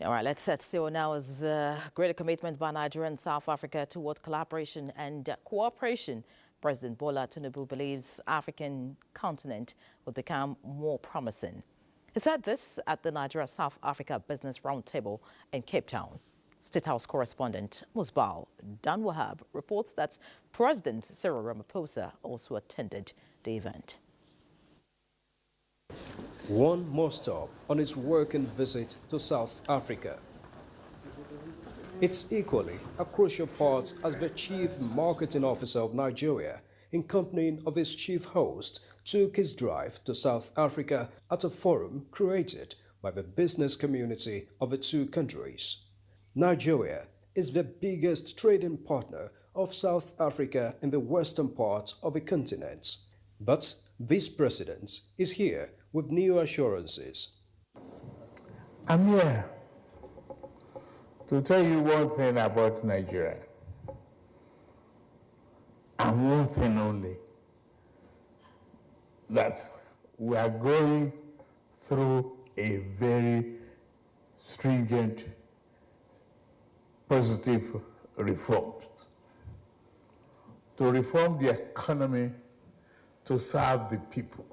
All right, let's set still now as greater commitment by Nigeria and South Africa toward collaboration and cooperation. President Bola Tinubu believes African continent will become more promising. He said this at the Nigeria-South Africa Business Roundtable in Cape Town. State House correspondent Musbal Danwahab reports that President Cyril Ramaphosa also attended the event. One more stop on his working visit to South Africa. It's equally a crucial part as the Chief Marketing Officer of Nigeria, in company of his chief host, took his drive to South Africa at a forum created by the business community of the two countries. Nigeria is the biggest trading partner of South Africa in the western part of the continent. But this president is here with new assurances. I'm here to tell you one thing about Nigeria, and one thing only, that we are going through a very stringent, positive reform to reform the economy to serve the people.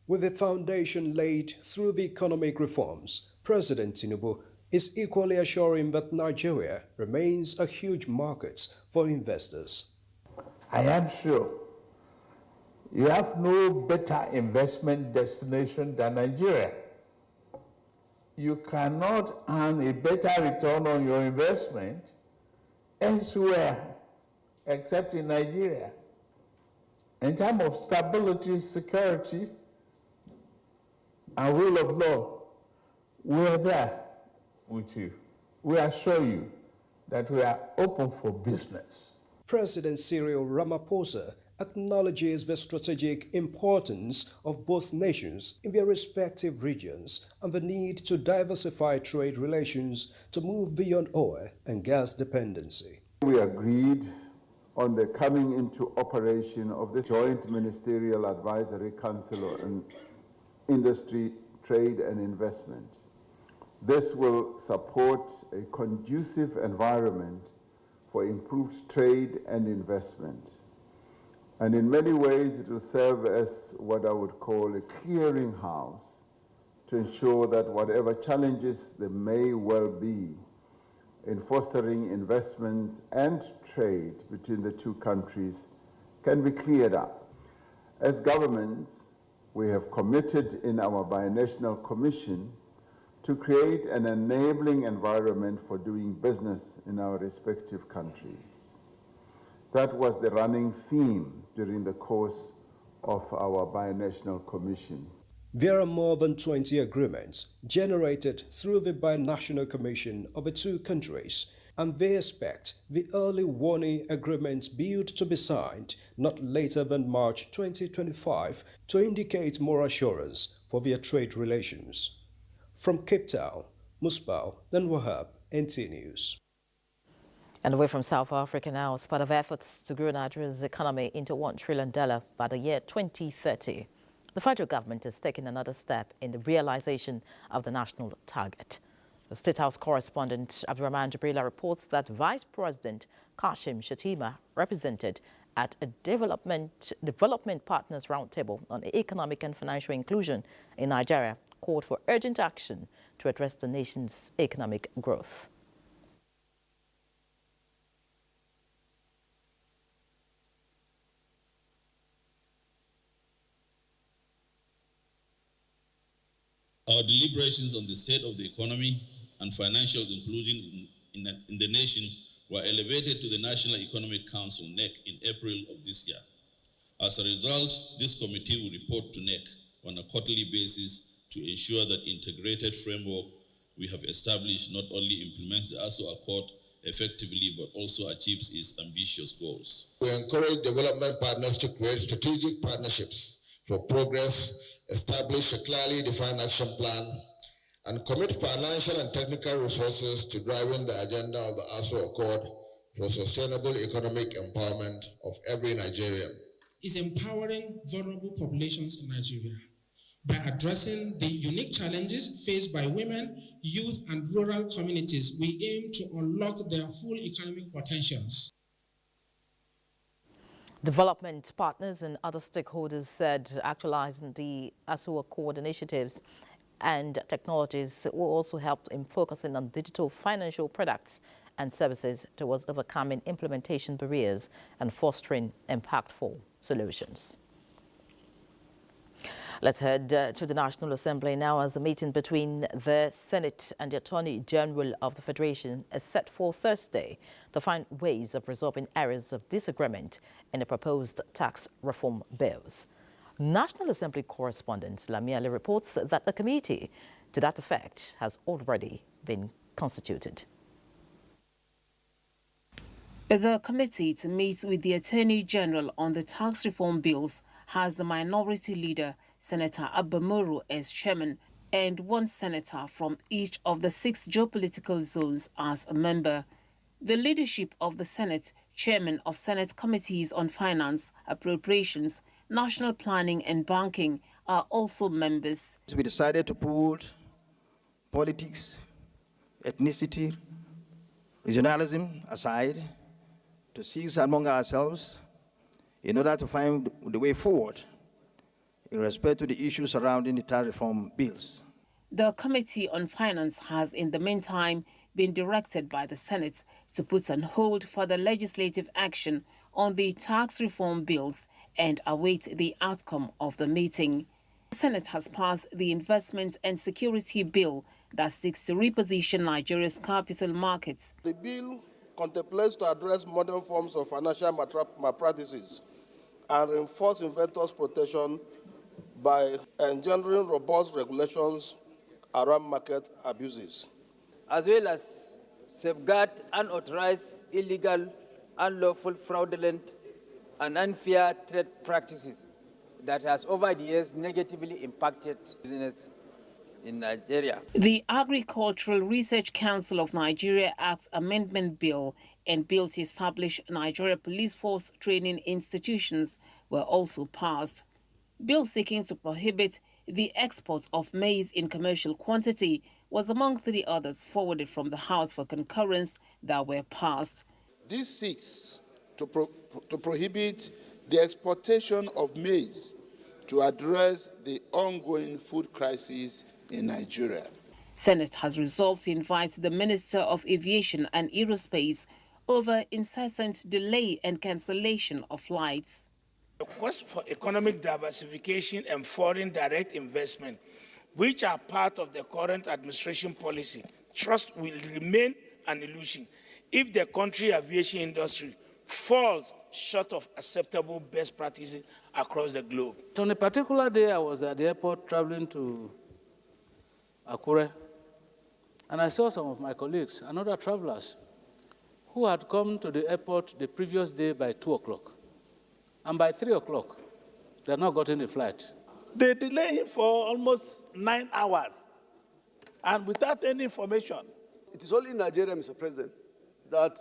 With the foundation laid through the economic reforms, President Tinubu is equally assuring that Nigeria remains a huge market for investors. I am sure you have no better investment destination than Nigeria. You cannot earn a better return on your investment elsewhere except in Nigeria. In terms of stability, security, and rule of law, we're there with you. We assure you that we are open for business. President Cyril Ramaphosa acknowledges the strategic importance of both nations in their respective regions and the need to diversify trade relations to move beyond oil and gas dependency. We agreed on the coming into operation of the Joint Ministerial Advisory Council on Industry, Trade and Investment. This will support a conducive environment for improved trade and investment. And in many ways, it will serve as what I would call a clearinghouse to ensure that whatever challenges there may well be in fostering investment and trade between the two countries can be cleared up. As governments, we have committed in our binational commission to create an enabling environment for doing business in our respective countries. That was the running theme during the course of our binational commission. There are more than 20 agreements generated through the binational commission of the two countries, and they expect the early warning agreement bill to be signed not later than March 2025 to indicate more assurance for their trade relations. From Cape Town, Musbal Danwahab, NTA News. And away from South Africa now, as part of efforts to grow Nigeria's economy into $1 trillion by the year 2030, the federal government is taking another step in the realization of the national target. The State House correspondent Abdurrahman Jibrila reports that Vice President Kashim Shettima, represented at a Development Partners Roundtable on economic and financial inclusion in Nigeria, called for urgent action to address the nation's economic growth. Our deliberations on the state of the economy and financial inclusion in the nation were elevated to the National Economic Council, NEC, in April of this year. As a result, this committee will report to NEC on a quarterly basis to ensure that integrated framework we have established not only implements the ASO Accord effectively, but also achieves its ambitious goals. We encourage development partners to create strategic partnerships for progress, establish a clearly defined action plan, and commit financial and technical resources to driving the agenda of the ASO Accord for sustainable economic empowerment of every Nigerian. Is empowering vulnerable populations in Nigeria. by addressing the unique challenges faced by women, youth, and rural communities. We aim to unlock their full economic potentials. Development partners and other stakeholders said actualizing the ASUA Accord initiatives and technologies will also help in focusing on digital financial products and services towards overcoming implementation barriers and fostering impactful solutions. Let's head to the National Assembly now, as a meeting between the Senate and the Attorney General of the Federation is set for Thursday to find ways of resolving areas of disagreement in the proposed tax reform bills. National Assembly correspondent Lamiale reports that the committee to that effect has already been constituted. The committee to meet with the Attorney General on the tax reform bills has the minority leader, Senator Abamoro, as chairman, and one senator from each of the 6 geopolitical zones as a member. The leadership of the Senate, chairman of Senate Committees on Finance, Appropriations, National Planning and Banking are also members. We decided to put politics, ethnicity, regionalism aside, to seize among ourselves in order to find the way forward in respect to the issues surrounding the tax reform bills. The Committee on Finance has in the meantime been directed by the Senate to put on hold further legislative action on the tax reform bills and await the outcome of the meeting. The Senate has passed the Investment and Security Bill that seeks to reposition Nigeria's capital markets. The bill contemplates to address modern forms of financial malpractices and reinforce investors' protection by engendering robust regulations around market abuses, as well as safeguard unauthorized, illegal, unlawful, fraudulent, and unfair trade practices that has over the years negatively impacted business in Nigeria. The Agricultural Research Council of Nigeria Act Amendment Bill and bill to establish Nigeria Police Force training institutions were also passed. Bill seeking to prohibit the export of maize in commercial quantity was among 3 others forwarded from the House for concurrence that were passed. This seeks to prohibit the exportation of maize to address the ongoing food crisis in Nigeria. Senate has resolved to invite the Minister of Aviation and Aerospace over incessant delay and cancellation of flights. The quest for economic diversification and foreign direct investment, which are part of the current administration policy, trust will remain an illusion if the country aviation industry falls short of acceptable best practices across the globe. On a particular day, I was at the airport traveling to Akure, and I saw some of my colleagues and other travelers who had come to the airport the previous day by 2 o'clock. And by 3 o'clock, they had not gotten a flight. They delay for almost 9 hours, and without any information. It is only in Nigeria, Mr. President, that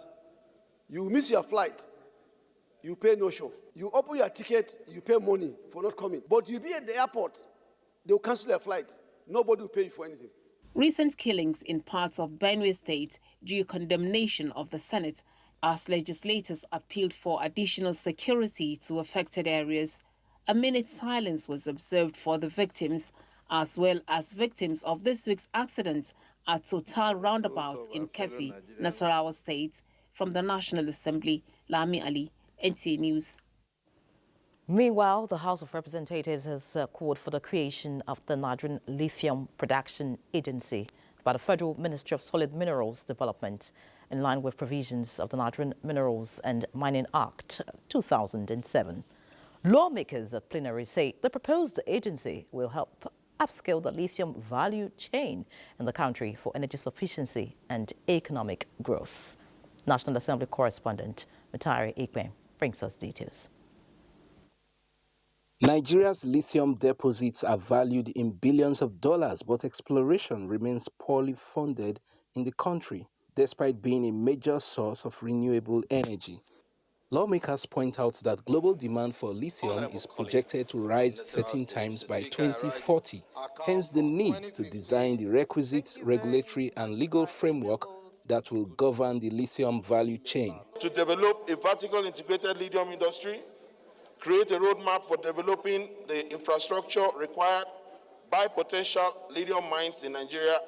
you miss your flight, you pay no show. You open your ticket, you pay money for not coming. But you be at the airport, they will cancel your flight. Nobody will pay you for anything. Recent killings in parts of Benue State drew condemnation of the Senate as legislators appealed for additional security to affected areas. A minute's silence was observed for the victims, as well as victims of this week's accident at Total Roundabout in Kefi, Nasarawa State. From the National Assembly, Lami Ali, NTA News. Meanwhile, the House of Representatives has called for the creation of the Nigerian Lithium Production Agency by the Federal Ministry of Solid Minerals Development, in line with provisions of the Nigerian Minerals and Mining Act 2007. Lawmakers at plenary say the proposed agency will help upscale the lithium value chain in the country for energy sufficiency and economic growth. National Assembly correspondent Mutari Ikwe brings us details. Nigeria's lithium deposits are valued in billions of dollars, but exploration remains poorly funded in the country, despite being a major source of renewable energy. Lawmakers point out that global demand for lithium is projected to rise 13 times by 2040, hence the need to design the requisite regulatory and legal framework that will govern the lithium value chain. To develop a vertical integrated lithium industry, create a roadmap for developing the infrastructure required by potential lithium mines in Nigeria,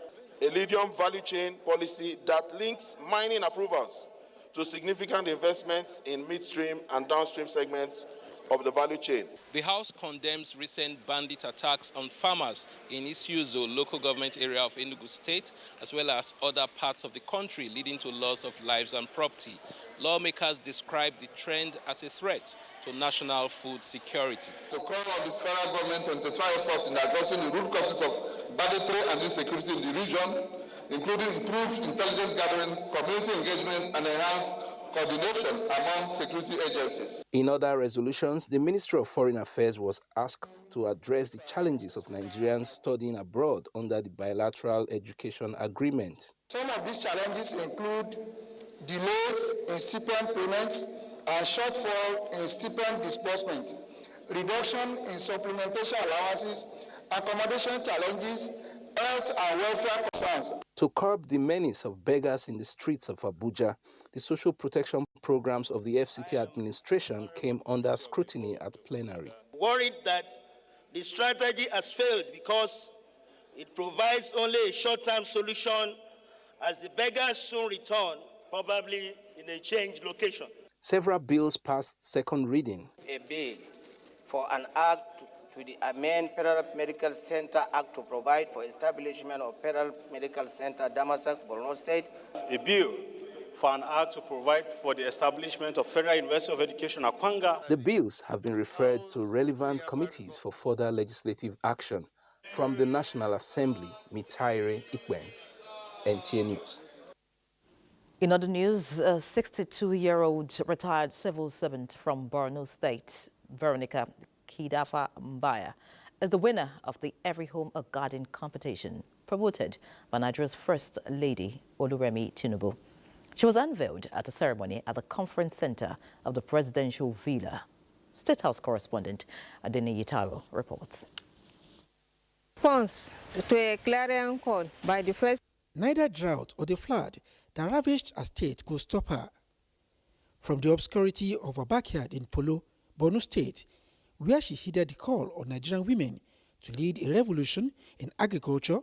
a lithium value chain policy that links mining approvals to significant investments in midstream and downstream segments of the value chain. The House condemns recent bandit attacks on farmers in Isuzu local government area of Enugu State, as well as other parts of the country, leading to loss of lives and property. Lawmakers describe the trend as a threat to national food security. To call on the federal government to intensify efforts in addressing the root causes of banditry and insecurity in the region, including improved intelligence gathering, community engagement, and enhanced coordination among security agencies. In other resolutions, the Ministry of Foreign Affairs was asked to address the challenges of Nigerians studying abroad under the bilateral education agreement. Some of these challenges include delays in stipend payments and shortfall in stipend disbursement, reduction in supplementation allowances, accommodation challenges, health and welfare concerns. To curb the menace of beggars in the streets of Abuja, the social protection programs of the FCT administration came under scrutiny at plenary. Worried that the strategy has failed because it provides only a short-term solution as the beggars soon return, probably in a changed location. Several bills passed second reading. A bill for an act to the amend Federal Medical Center Act to provide for establishment of Federal Medical Center, Damasak, Borno State. A bill for an act to provide for the establishment of Federal University of Education, Akwanga. The bills have been referred to relevant committees for further legislative action. From the National Assembly, Mitaire Ikben, NTA News. In other news, a 62-year-old retired civil servant from Borno State, Veronica Kidafa Mbaya, is the winner of the Every Home a Garden competition, promoted by Nigeria's First Lady, Oluremi Tinubu. She was unveiled at a ceremony at the conference center of the presidential villa. State House correspondent Adene Yitaro reports. Response to a clarion call by the first. Neither drought or the flood that ravaged a state could stop her. From the obscurity of her backyard in Polo, Borno State, where she heeded the call on Nigerian women to lead a revolution in agriculture,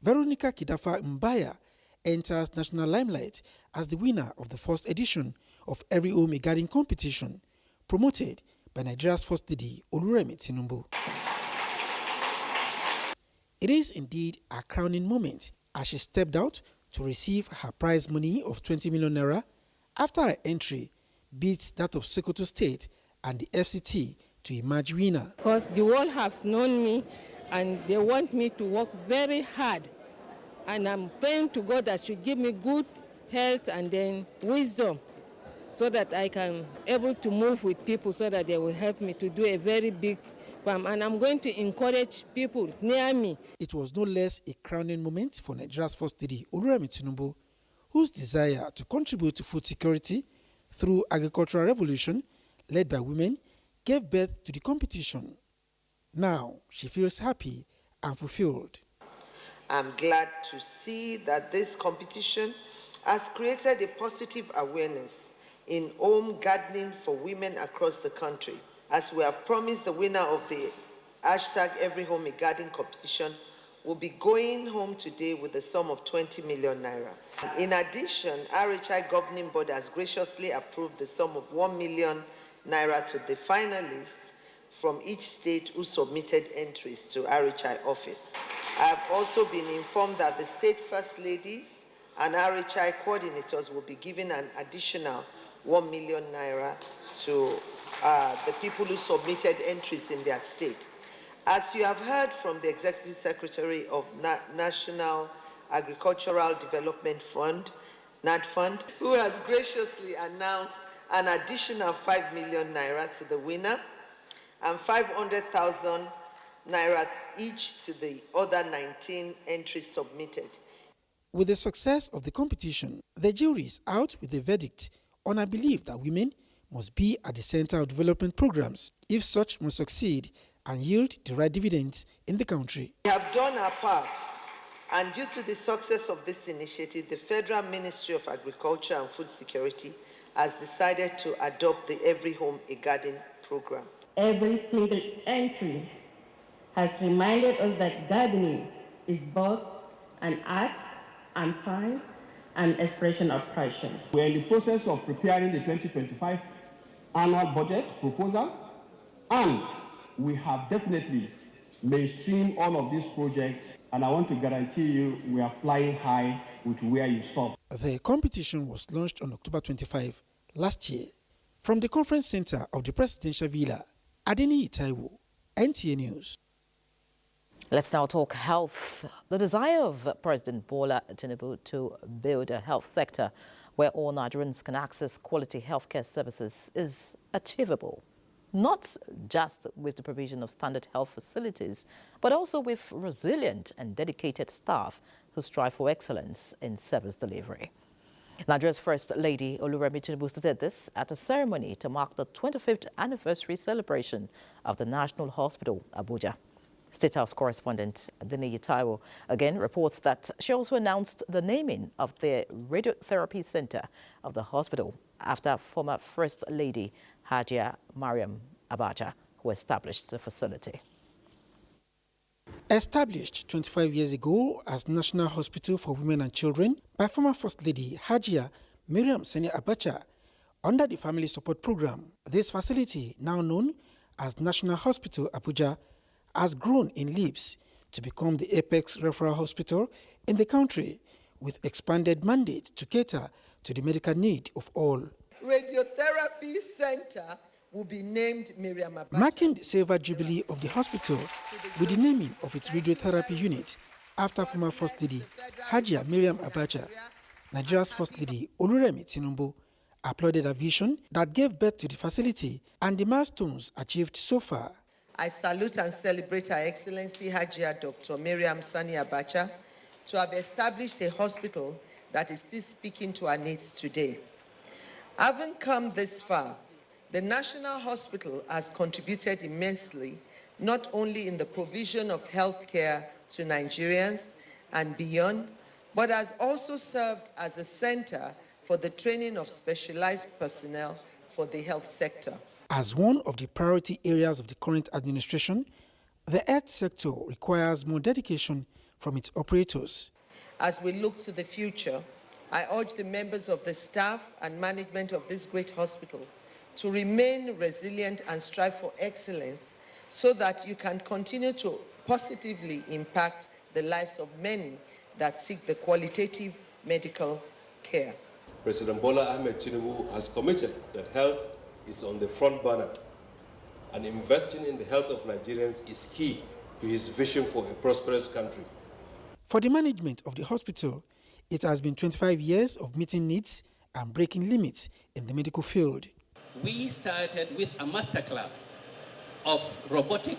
Veronica Kidafa Mbaya enters national limelight as the winner of the first edition of Every Home a Garden competition, promoted by Nigeria's First Lady, Oluremi Tinubu. It is indeed a crowning moment as she stepped out to receive her prize money of 20 million naira after her entry beats that of Sokoto State and the FCT to emerge winner. Because the world has known me and they want me to work very hard. And I'm praying to God that should give me good health and then wisdom so that I can able to move with people so that they will help me to do a very big farm. And I'm going to encourage people near me. It was no less a crowning moment for Nigeria's First Lady, Oluremi Tinubu, whose desire to contribute to food security through agricultural revolution led by women gave birth to the competition. Now she feels happy and fulfilled. I'm glad to see that this competition has created a positive awareness in home gardening for women across the country. As we have promised, the winner of the hashtag Every Home a Garden competition will be going home today with a sum of 20 million naira. In addition, RHI governing board has graciously approved the sum of 1 million naira to the finalists from each state who submitted entries to RHI office. I have also been informed that the state first ladies and RHI coordinators will be given an additional 1 million naira to the people who submitted entries in their state. As you have heard from the Executive Secretary of National Agricultural Development Fund, NADFund, who has graciously announced an additional 5 million naira to the winner and 500,000 naira each to the other 19 entries submitted. With the success of the competition, the jury is out with a verdict on a belief that women must be at the center of development programs if such must succeed and yield the right dividends in the country. We have done our part, and due to the success of this initiative, the Federal Ministry of Agriculture and Food Security has decided to adopt the Every Home a Garden program. Every single entry has reminded us that gardening is both an art and science and expression of passion. We're in the process of preparing the 2025 annual budget proposal, and we have definitely mainstreamed all of these projects, and I want to guarantee you we are flying high with where you stop. The competition was launched on October 25 last year. From the conference center of the Presidential Villa, Adeni Taiwo, NTA News. Let's now talk health. The desire of President Bola Tinubu to build a health sector where all Nigerians can access quality healthcare services is achievable, not just with the provision of standard health facilities, but also with resilient and dedicated staff who strive for excellence in service delivery. Nigeria's First Lady Oluremi Tinubu stated this at a ceremony to mark the 25th anniversary celebration of the National Hospital, Abuja. State House correspondent Adeni Taiwo again reports that she also announced the naming of the radiotherapy center of the hospital after former First Lady Hajia Mariam Abacha, who established the facility. Established 25 years ago as National Hospital for Women and Children by former First Lady Hajia Mariam Abacha under the Family Support Program, this facility, now known as National Hospital Abuja, has grown in leaps to become the apex referral hospital in the country with expanded mandate to cater to the medical need of all. Radiotherapy Center will be named Mariam Abacha. Marking the silver jubilee of the hospital with the naming of its radiotherapy unit after former First Lady Hajia Mariam Abacha, Nigeria's First Lady Oluremi Tinubu applauded a vision that gave birth to the facility and the milestones achieved so far. I salute and celebrate Her Excellency Hajia Dr. Mariam Sani Abacha to have established a hospital that is still speaking to our needs today. Having come this far, the National Hospital has contributed immensely, not only in the provision of health care to Nigerians and beyond, but has also served as a center for the training of specialized personnel for the health sector. As one of the priority areas of the current administration, the health sector requires more dedication from its operators. As we look to the future, I urge the members of the staff and management of this great hospital to remain resilient and strive for excellence so that you can continue to positively impact the lives of many that seek the qualitative medical care. President Bola Ahmed Tinubu has committed that health is on the front burner, and investing in the health of Nigerians is key to his vision for a prosperous country. For the management of the hospital, it has been 25 years of meeting needs and breaking limits in the medical field. We started with a masterclass of robotic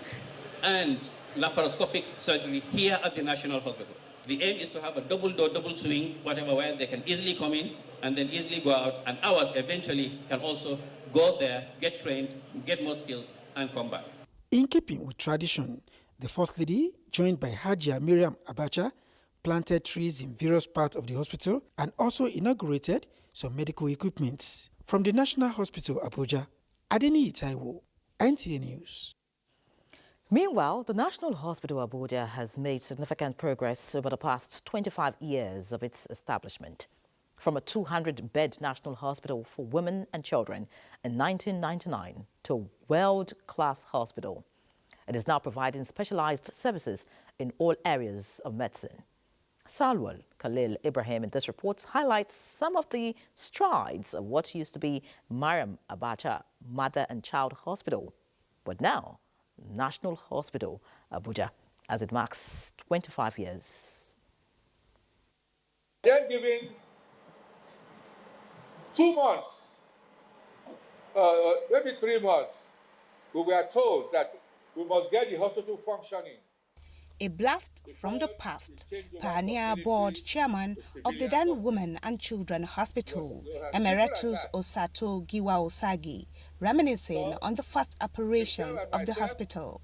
and laparoscopic surgery here at the National Hospital. The aim is to have a double door, double swing, whatever, where they can easily come in and then easily go out, and ours eventually can also go there, get trained, get more skills, and come back. In keeping with tradition, the First Lady, joined by Hajia Mariam Abacha, planted trees in various parts of the hospital and also inaugurated some medical equipment. From the National Hospital Abuja, Adeni Taiwo, NTA News. Meanwhile, the National Hospital Abuja has made significant progress over the past 25 years of its establishment. From a 200-bed National Hospital for Women and Children in 1999 to a world-class hospital, it is now providing specialized services in all areas of medicine. Salwal Khalil Ibrahim in this report highlights some of the strides of what used to be Mariam Abacha Mother and Child Hospital, but now National Hospital Abuja, as it marks 25 years. Then giving 2 months, maybe 3 months, we were told that we must get the hospital functioning. A blast from the past. Pioneer Board Chairman of the then Women and Children Hospital, Emeritus Osato Giwa Osagi, reminiscing on the first operations of the hospital.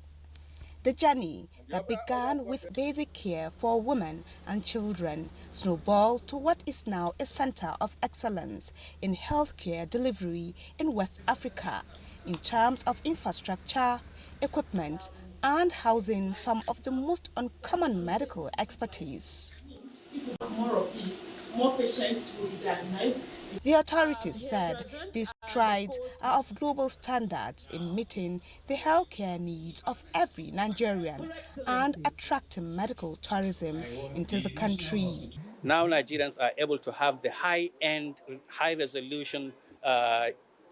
The journey that began with basic care for women and children snowballed to what is now a center of excellence in healthcare delivery in West Africa in terms of infrastructure, equipment, and housing some of the most uncommon medical expertise. More of this, more patients will be diagnosed. The authorities said these strides are of global standards in meeting the healthcare needs of every Nigerian and attracting medical tourism into the country. Now Nigerians are able to have the high-end, high-resolution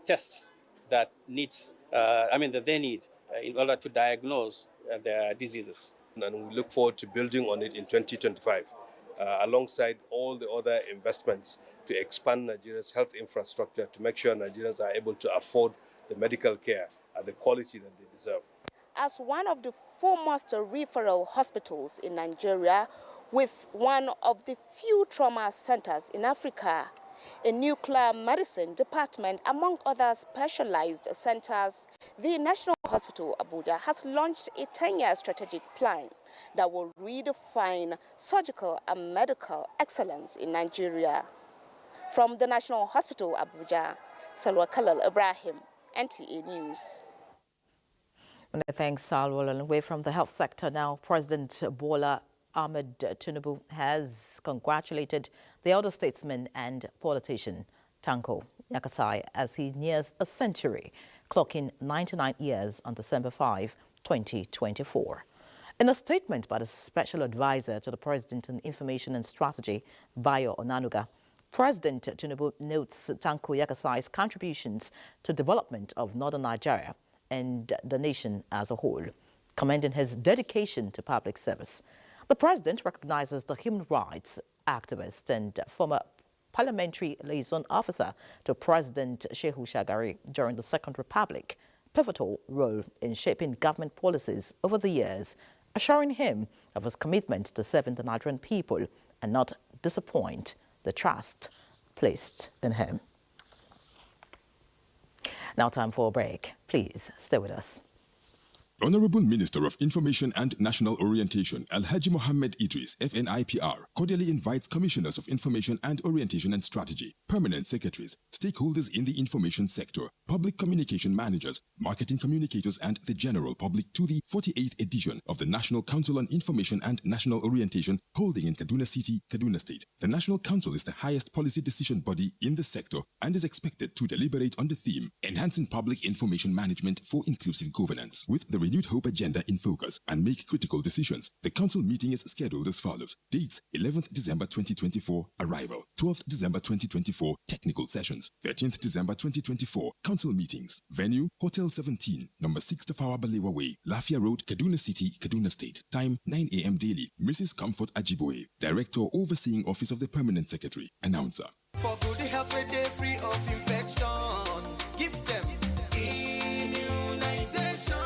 tests that they need in order to diagnose their diseases. And we look forward to building on it in 2025. Alongside all the other investments to expand Nigeria's health infrastructure to make sure Nigerians are able to afford the medical care at the quality that they deserve. As one of the foremost referral hospitals in Nigeria, with one of the few trauma centers in Africa, a nuclear medicine department, among other specialized centers, the National Hospital Abuja has launched a 10-year strategic plan that will redefine surgical and medical excellence in Nigeria. From the National Hospital Abuja, Salwa Khalil Ibrahim, NTA News. Thanks, Salwa. And away from the health sector now, President Bola Ahmed Tinubu has congratulated the elder statesman and politician Tanko Yakasai as he nears a century, clocking 99 years on December 5, 2024. In a statement by the Special Advisor to the President on Information and Strategy, Bayo Onanuga, President Tinubu notes Tanko Yakasai's contributions to development of northern Nigeria and the nation as a whole, commending his dedication to public service. The President recognizes the human rights activist and former parliamentary liaison officer to President Shehu Shagari during the Second Republic, pivotal role in shaping government policies over the years, assuring him of his commitment to serving the Nigerian people and not disappoint the trust placed in him. Now time for a break. Please stay with us. Honorable Minister of Information and National Orientation, Alhaji Mohammed Idris, FNIPR, cordially invites Commissioners of Information and Orientation and Strategy, Permanent Secretaries, stakeholders in the information sector, public communication managers, marketing communicators, and the general public to the 48th edition of the National Council on Information and National Orientation, holding in Kaduna City, Kaduna State. The National Council is the highest policy decision body in the sector and is expected to deliberate on the theme, Enhancing Public Information Management for Inclusive Governance. With the renewed hope agenda in focus and make critical decisions, the council meeting is scheduled as follows. Dates: 11th December 2024, arrival. 12th December 2024, technical sessions. 13th December 2024, council meetings. Venue: Hotel 17, number 6 Tafawa Balewa Way, Lafia Road, Kaduna City, Kaduna State. Time: 9 a.m. daily. Mrs. Comfort Ajiboye, Director, Overseeing Office of the Permanent Secretary. Announcer. For good health, we're free of infection. Give them immunization.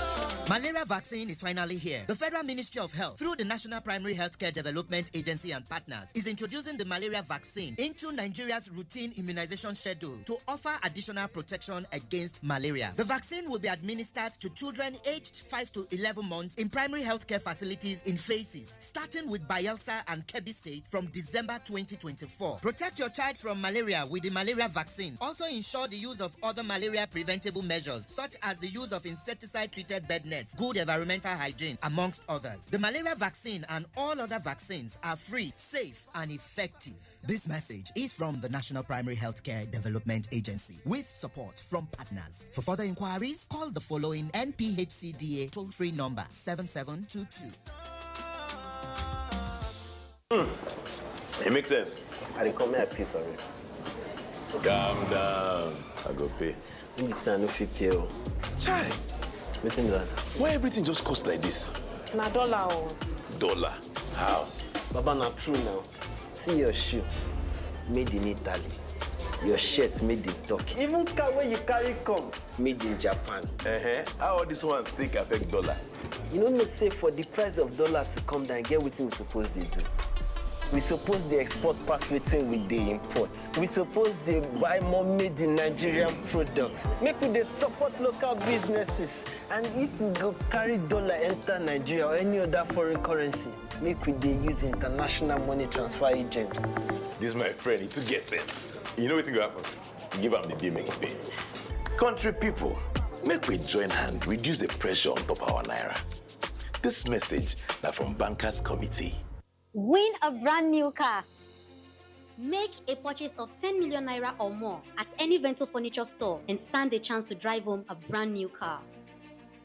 Malaria vaccine is finally here. The Federal Ministry of Health, through the National Primary Healthcare Development Agency and partners, is introducing the malaria vaccine into Nigeria's routine immunization schedule to offer additional protection against malaria. The vaccine will be administered to children aged 5 to 11 months in primary healthcare facilities in phases, starting with Bayelsa and Kebbi State from December 2024. Protect your child from malaria with the malaria vaccine. Also ensure the use of other malaria preventable measures, such as the use of insecticide-treated bed nets, good environmental hygiene, amongst others. The malaria vaccine and all other vaccines are free, safe, and effective. This message is from the National Primary Healthcare Development Agency with support from partners. For further inquiries, call the following NPHCDA toll-free number 7722. It makes sense. I come here, pay sorry. Calm down. I go pay. This I no fit pay. Chai. Wetin that? Why everything just cost like this? Na dollar o. Dollar? How? Baba, na true now. See your shoe. Made in Italy. Your shirt made in Turkey. Even car where you carry come, made in Japan. How all these ones think affect dollar? You know, say for the price of dollar to come down, get what we suppose they do. We suppose they export past waiting with the import. We suppose they buy more made in Nigerian products. Make we they support local businesses. And if we go carry dollar enter Nigeria or any other foreign currency, make we they use international money transfer agents. This is my friend, he too get sense. You know what's going to happen? Give him the bill, make it pay. Country people, make we join hand, reduce the pressure on top our naira. This message now from Bankers Committee. Win a brand new car. Make a purchase of 10 million naira or more at any Vento Furniture store and stand a chance to drive home a brand new car.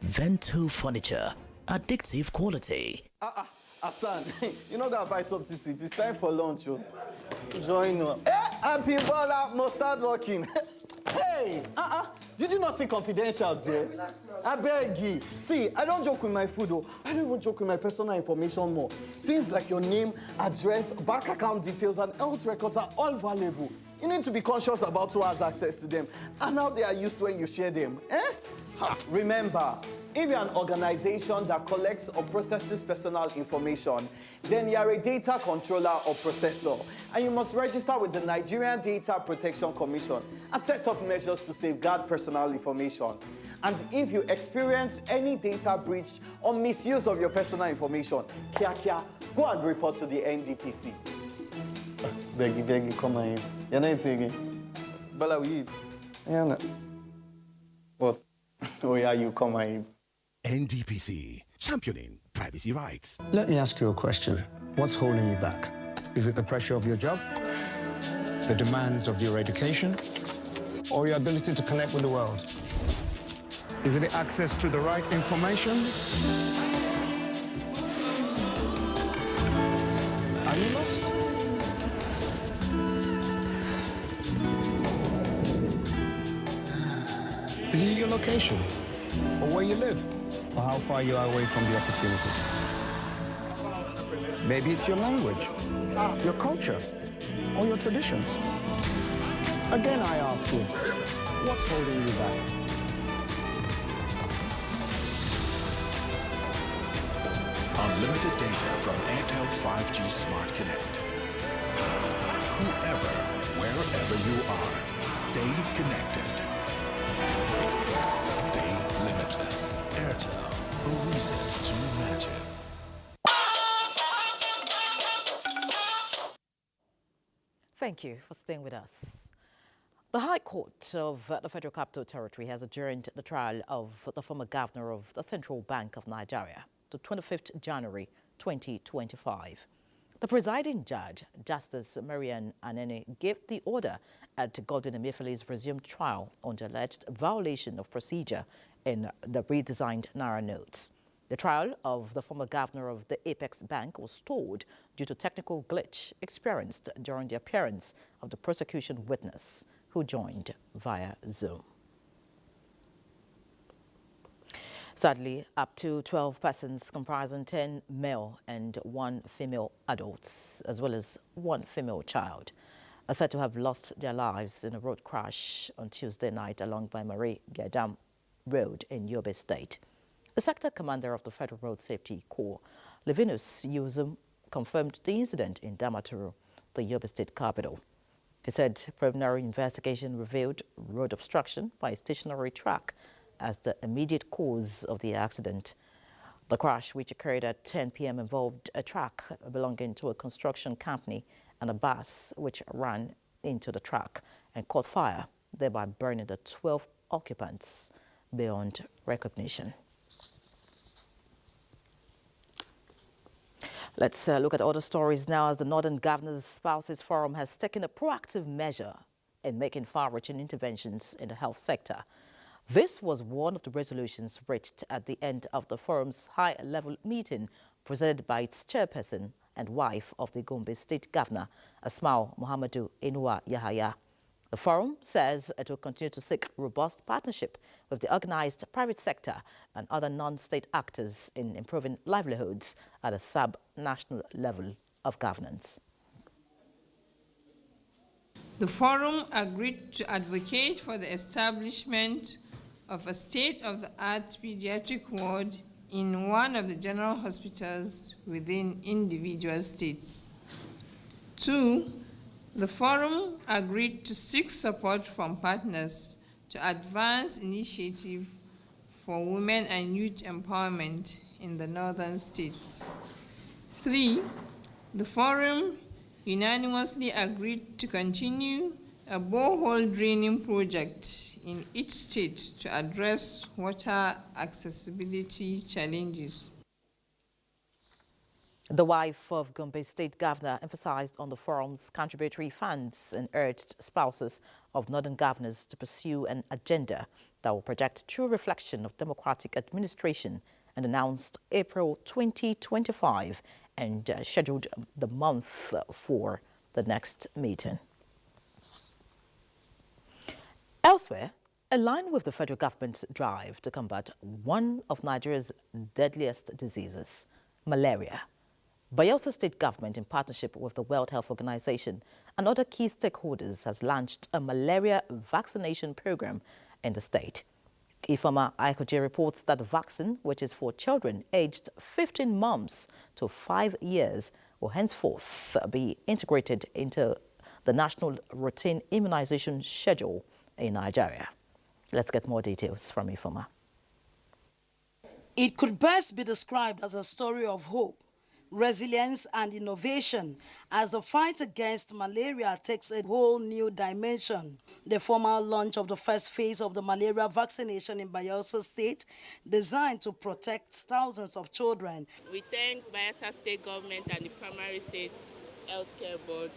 Vento Furniture, addictive quality. Hassan, you know that buy something to eat. It's time for lunch, yo. Join us. Auntie Bola must start working. Hey, did you not see Confidential there? I beg you. See, I don't joke with my food, though. I don't even joke with my personal information more. Things like your name, address, bank account details, and health records are all valuable. You need to be conscious about who has access to them and how they are used when you share them. Remember, if you're an organization that collects or processes personal information, then you're a data controller or processor, and you must register with the Nigerian Data Protection Commission and set up measures to safeguard personal information. And if you experience any data breach or misuse of your personal information, go and report to the NDPC. Beg you, come on in. You're not thinking. Bala, we eat. Yeah, what? Oh, yeah, you come on in. NDPC, championing privacy rights. Let me ask you a question. What's holding you back? Is it the pressure of your job, the demands of your education, or your ability to connect with the world? Is it the access to the right information? Are you lost? Is it your location, or where you live, or how far you are away from the opportunity? Maybe it's your language, your culture, or your traditions. Again, I ask you, what's holding you back? Unlimited data from Airtel 5G Smart Connect. Whoever, wherever you are, stay connected. Stay limitless. Airtel, a reason to imagine. Thank you for staying with us. The High Court of the Federal Capital Territory has adjourned the trial of the former governor of the Central Bank of Nigeria to 25th January 2025. The presiding judge, Justice Marian Anene, gave the order at Godwin Emefiele's resumed trial on the alleged violation of procedure in the redesigned Naira notes. The trial of the former governor of the Apex Bank was stalled due to technical glitch experienced during the appearance of the prosecution witness, who joined via Zoom. Sadly, up to 12 persons comprising 10 male and 1 female adults, as well as 1 female child, are said to have lost their lives in a road crash on Tuesday night along by Marie Gadam Road in Yobe State. The sector commander of the Federal Road Safety Corps, Levinus Yuzum, confirmed the incident in Damaturu, the Yobe State capital. He said preliminary investigation revealed road obstruction by a stationary truck as the immediate cause of the accident. The crash, which occurred at 10 p.m., involved a truck belonging to a construction company and a bus which ran into the truck and caught fire, thereby burning the 12 occupants beyond recognition. Let's look at other stories now, as the Northern Governors Spouses Forum has taken a proactive measure in making far-reaching interventions in the health sector. This was one of the resolutions reached at the end of the forum's high-level meeting presided by its chairperson and wife of the Gombe State Governor, Asmau Muhammadu Inuwa Yahaya. The forum says it will continue to seek robust partnership with the organized private sector and other non-state actors in improving livelihoods at a sub-national level of governance. The forum agreed to advocate for the establishment of a state-of-the-art pediatric ward in one of the general hospitals within individual states. 2, the forum agreed to seek support from partners to advance initiatives for women and youth empowerment in the northern states. 3, the forum unanimously agreed to continue a borehole draining project in each state to address water accessibility challenges. The wife of Gombe State Governor emphasized on the forum's contributory funds and urged spouses of northern governors to pursue an agenda that will project true reflection of democratic administration, and announced April 2025 and scheduled the month for the next meeting. Elsewhere, in line with the federal government's drive to combat one of Nigeria's deadliest diseases, malaria, Bayelsa State Government, in partnership with the World Health Organization and other key stakeholders, has launched a malaria vaccination program in the state. Ifeoma Aikoje reports that the vaccine, which is for children aged 15 months to 5 years, will henceforth be integrated into the national routine immunization schedule in Nigeria. Let's get more details from Ifeoma. It could best be described as a story of hope, resilience and innovation as the fight against malaria takes a whole new dimension. The formal launch of the first phase of the malaria vaccination in Bayelsa State, designed to protect thousands of children. We thank Bayelsa State Government and the Primary State Healthcare Board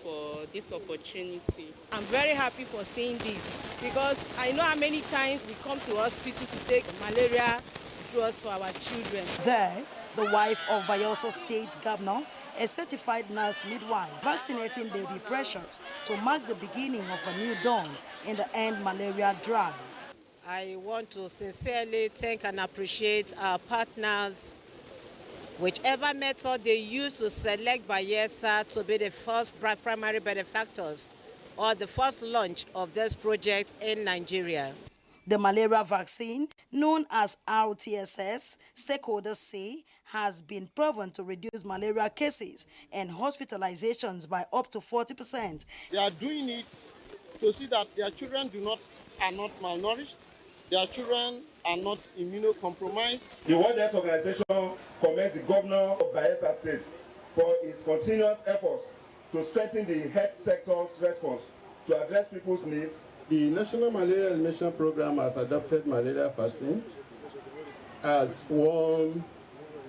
for this opportunity. I'm very happy for seeing this because I know how many times we come to hospital to take malaria drugs for our children. There, the wife of Bayelsa State Governor, a certified nurse midwife, vaccinating baby Precious to mark the beginning of a new dawn in the End Malaria Drive. I want to sincerely thank and appreciate our partners, whichever method they use to select Bayelsa to be the first primary benefactors or the first launch of this project in Nigeria. The malaria vaccine, known as RTSS, stakeholders say has been proven to reduce malaria cases and hospitalizations by up to 40%. They are doing it to see that their children are not malnourished, their children are not immunocompromised. The World Health Organization commends the governor of Bayelsa State for his continuous efforts to strengthen the health sector's response to address people's needs. The National Malaria Elimination Program has adopted malaria vaccine as one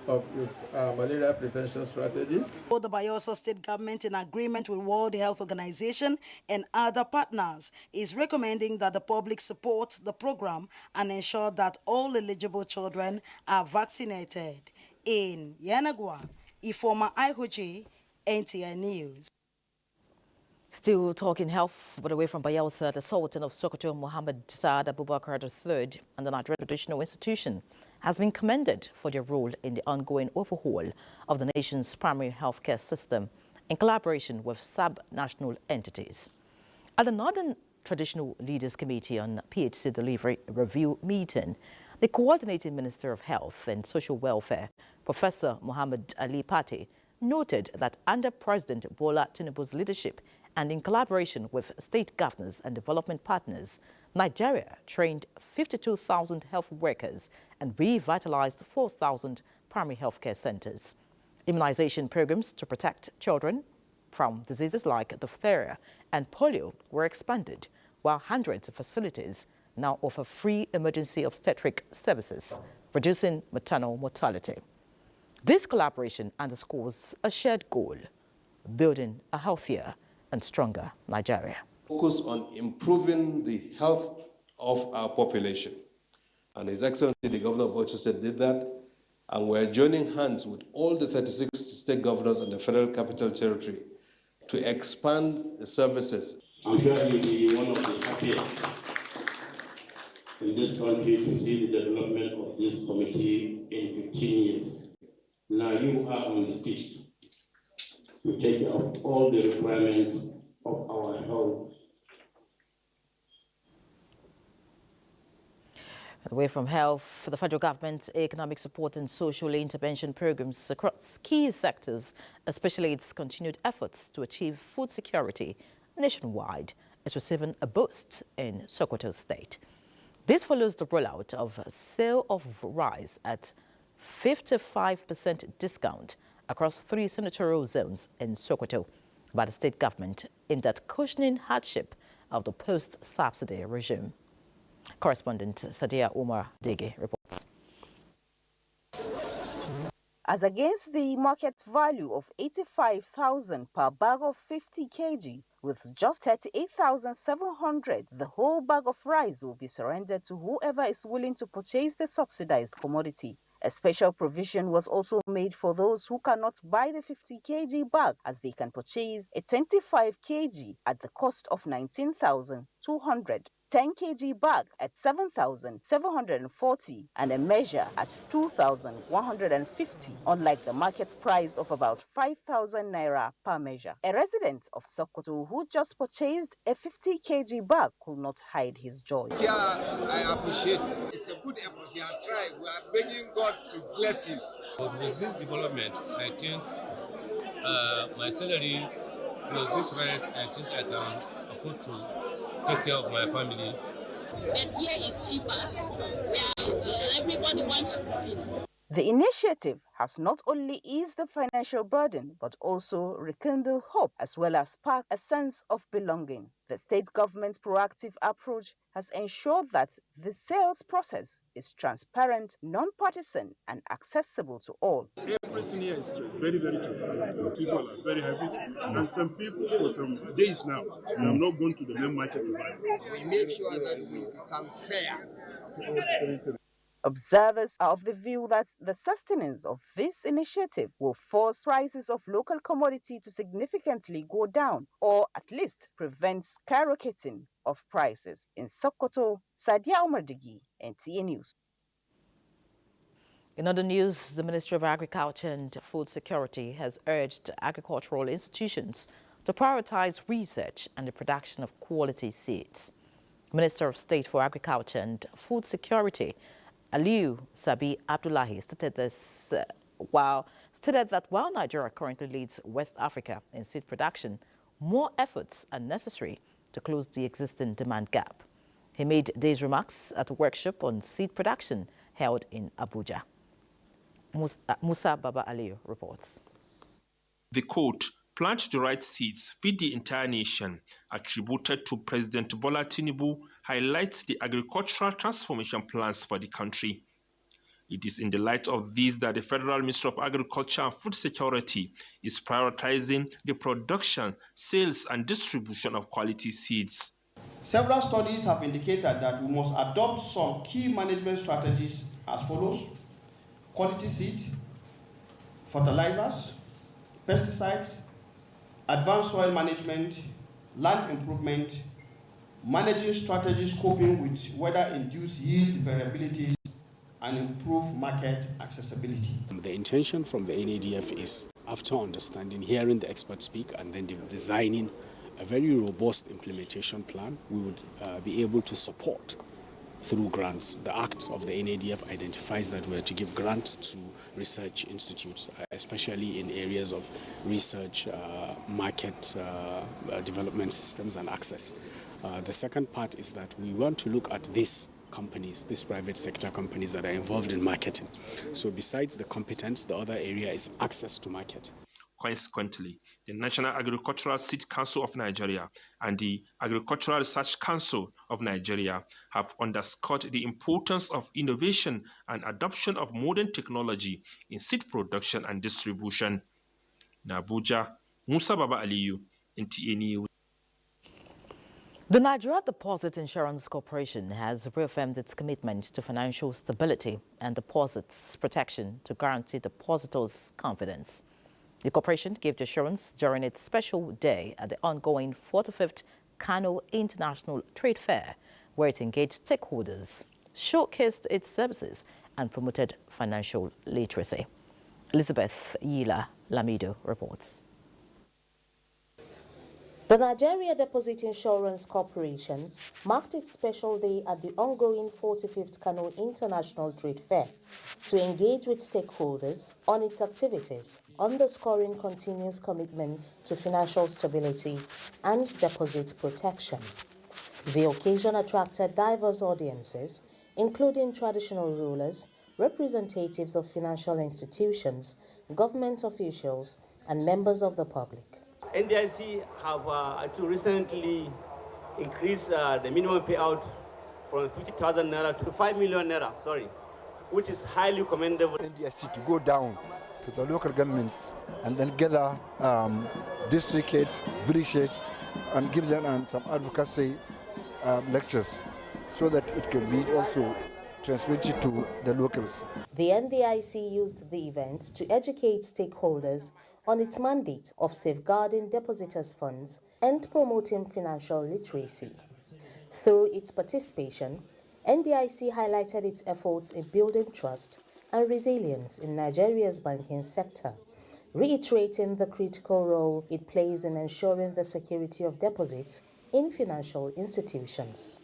of its malaria prevention strategies. The Bayelsa State Government, in agreement with World Health Organization and other partners, is recommending that the public support the program and ensure that all eligible children are vaccinated. In Yanagwa, Ifeoma Aikoje, NTA News. Still talking health, but away from Bayelsa, the Sultan of Sokoto, Mohammed Saad Abubakar III, and the Nigerian Traditional Institution has been commended for their role in the ongoing overhaul of the nation's primary healthcare system in collaboration with sub-national entities. At the Northern Traditional Leaders Committee on PHC Delivery Review meeting, the Coordinating Minister of Health and Social Welfare, Professor Muhammad Ali Pate, noted that under President Bola Tinubu's leadership and in collaboration with state governors and development partners, Nigeria trained 52,000 health workers and revitalized 4,000 primary healthcare centers. Immunization programs to protect children from diseases like diphtheria and polio were expanded, while hundreds of facilities now offer free emergency obstetric services, reducing maternal mortality. This collaboration underscores a shared goal, building a healthier and stronger Nigeria. Focus on improving the health of our population. And His Excellency, the Governor of Bauchi State, did that. And we're joining hands with all the 36 state governors and the Federal Capital Territory to expand the services. I'm sure you'll be one of the happiest in this country to see the development of this committee in 15 years. Now you are on the street to take care of all the requirements of our health. Away from health, the federal government's economic support and social intervention programs across key sectors, especially its continued efforts to achieve food security nationwide, is receiving a boost in Sokoto State. This follows the rollout of sale of rice at 55% discount across 3 senatorial zones in Sokoto by the state government aimed at cushioning hardship of the post-subsidy regime. Correspondent Sadia Umar Dege reports. As against the market value of 85,000 per bag of 50 kg, with just 38,700, the whole bag of rice will be surrendered to whoever is willing to purchase the subsidized commodity. A special provision was also made for those who cannot buy the 50 kg bag, as they can purchase a 25 kg at the cost of 19,200. 10 kg bag at 7,740 and a measure at 2,150, unlike the market price of about 5,000 naira per measure. A resident of Sokoto who just purchased a 50 kg bag could not hide his joy. Yeah, I appreciate it. It's a good effort he has tried. We are begging God to bless him. But with this development, I think my salary plus this rice, I think I can afford to take care of my family. But here is cheaper, where everybody wants things. The initiative has not only eased the financial burden, but also rekindled hope as well as sparked a sense of belonging. The state government's proactive approach has ensured that the sales process is transparent, non-partisan, and accessible to all. Everything here is very, very transparent. People are very happy, and some people for some days now have not gone to the main market to buy. We make sure that we become fair to all people. Observers are of the view that the sustenance of this initiative will force prices of local commodity to significantly go down, or at least prevent skyrocketing of prices. In Sokoto, Sadia Omardigi, NTA News. In other news, the Ministry of Agriculture and Food Security has urged agricultural institutions to prioritize research and the production of quality seeds. Minister of State for Agriculture and Food Security, Aliyu Sabi Abdullahi, stated that while Nigeria currently leads West Africa in seed production, more efforts are necessary to close the existing demand gap. He made these remarks at a workshop on seed production held in Abuja. Musa Baba Aliyu reports. The quote, "Plant the right seeds, feed the entire nation," attributed to President Bola Tinubu, highlights the agricultural transformation plans for the country. It is in the light of this that the Federal Ministry of Agriculture and Food Security is prioritizing the production, sales, and distribution of quality seeds. Several studies have indicated that we must adopt some key management strategies as follows: quality seeds, fertilizers, pesticides, advanced soil management, land improvement, managing strategies coping with weather-induced yield variabilities, and improve market accessibility. The intention from the NADF is, after understanding, hearing the experts speak, and then designing a very robust implementation plan, we would be able to support through grants. The Act of the NADF identifies that we are to give grants to research institutes, especially in areas of research, market development systems, and access. The second part is that we want to look at these companies, these private sector companies that are involved in marketing. So besides the competence, the other area is access to market. Consequently, the National Agricultural Seed Council of Nigeria and the Agricultural Research Council of Nigeria have underscored the importance of innovation and adoption of modern technology in seed production and distribution. In Abuja, Musa Baba Aliyu, NTA News. The Nigeria Deposit Insurance Corporation has reaffirmed its commitment to financial stability and deposits protection to guarantee depositors' confidence. The corporation gave the assurance during its special day at the ongoing 45th Kano International Trade Fair, where it engaged stakeholders, showcased its services, and promoted financial literacy. Elizabeth Yila Lamido reports. The Nigeria Deposit Insurance Corporation marked its special day at the ongoing 45th Kano International Trade Fair to engage with stakeholders on its activities, underscoring continuous commitment to financial stability and deposit protection. The occasion attracted diverse audiences, including traditional rulers, representatives of financial institutions, government officials, and members of the public. NDIC have recently increased the minimum payout from 50,000 naira to 5 million naira, which is highly commendable. NDIC to go down to the local governments and then gather district heads, village heads, and give them some advocacy lectures so that it can be also transmitted to the locals. The NDIC used the event to educate stakeholders on its mandate of safeguarding depositors' funds and promoting financial literacy. Through its participation, NDIC highlighted its efforts in building trust and resilience in Nigeria's banking sector, reiterating the critical role it plays in ensuring the security of deposits in financial institutions.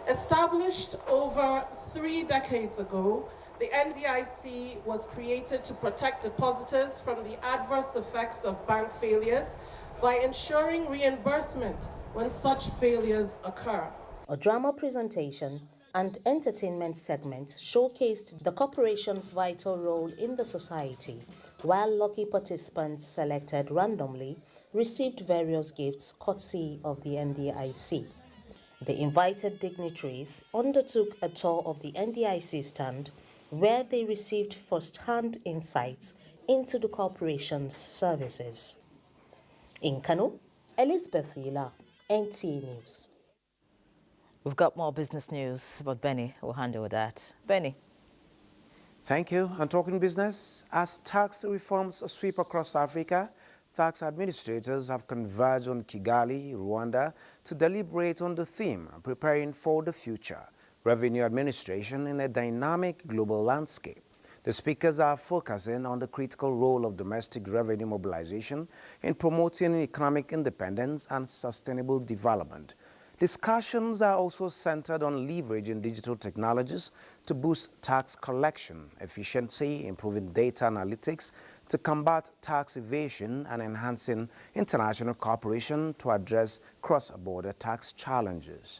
Established over 3 decades ago, the NDIC was created to protect depositors from the adverse effects of bank failures by ensuring reimbursement when such failures occur. A drama presentation and entertainment segment showcased the corporation's vital role in the society, while lucky participants selected randomly received various gifts courtesy of the NDIC. The invited dignitaries undertook a tour of the NDIC stand, where they received first-hand insights into the corporation's services. In Kano, Elizabeth Wheeler, NTA News. We've got more business news, but Benny will handle that. Benny. Thank you. And talking business, as tax reforms sweep across Africa, tax administrators have converged on Kigali, Rwanda, to deliberate on the theme, preparing for the future. Revenue administration in a dynamic global landscape. The speakers are focusing on the critical role of domestic revenue mobilization in promoting economic independence and sustainable development. Discussions are also centered on leveraging digital technologies to boost tax collection efficiency, improving data analytics to combat tax evasion, and enhancing international cooperation to address cross-border tax challenges.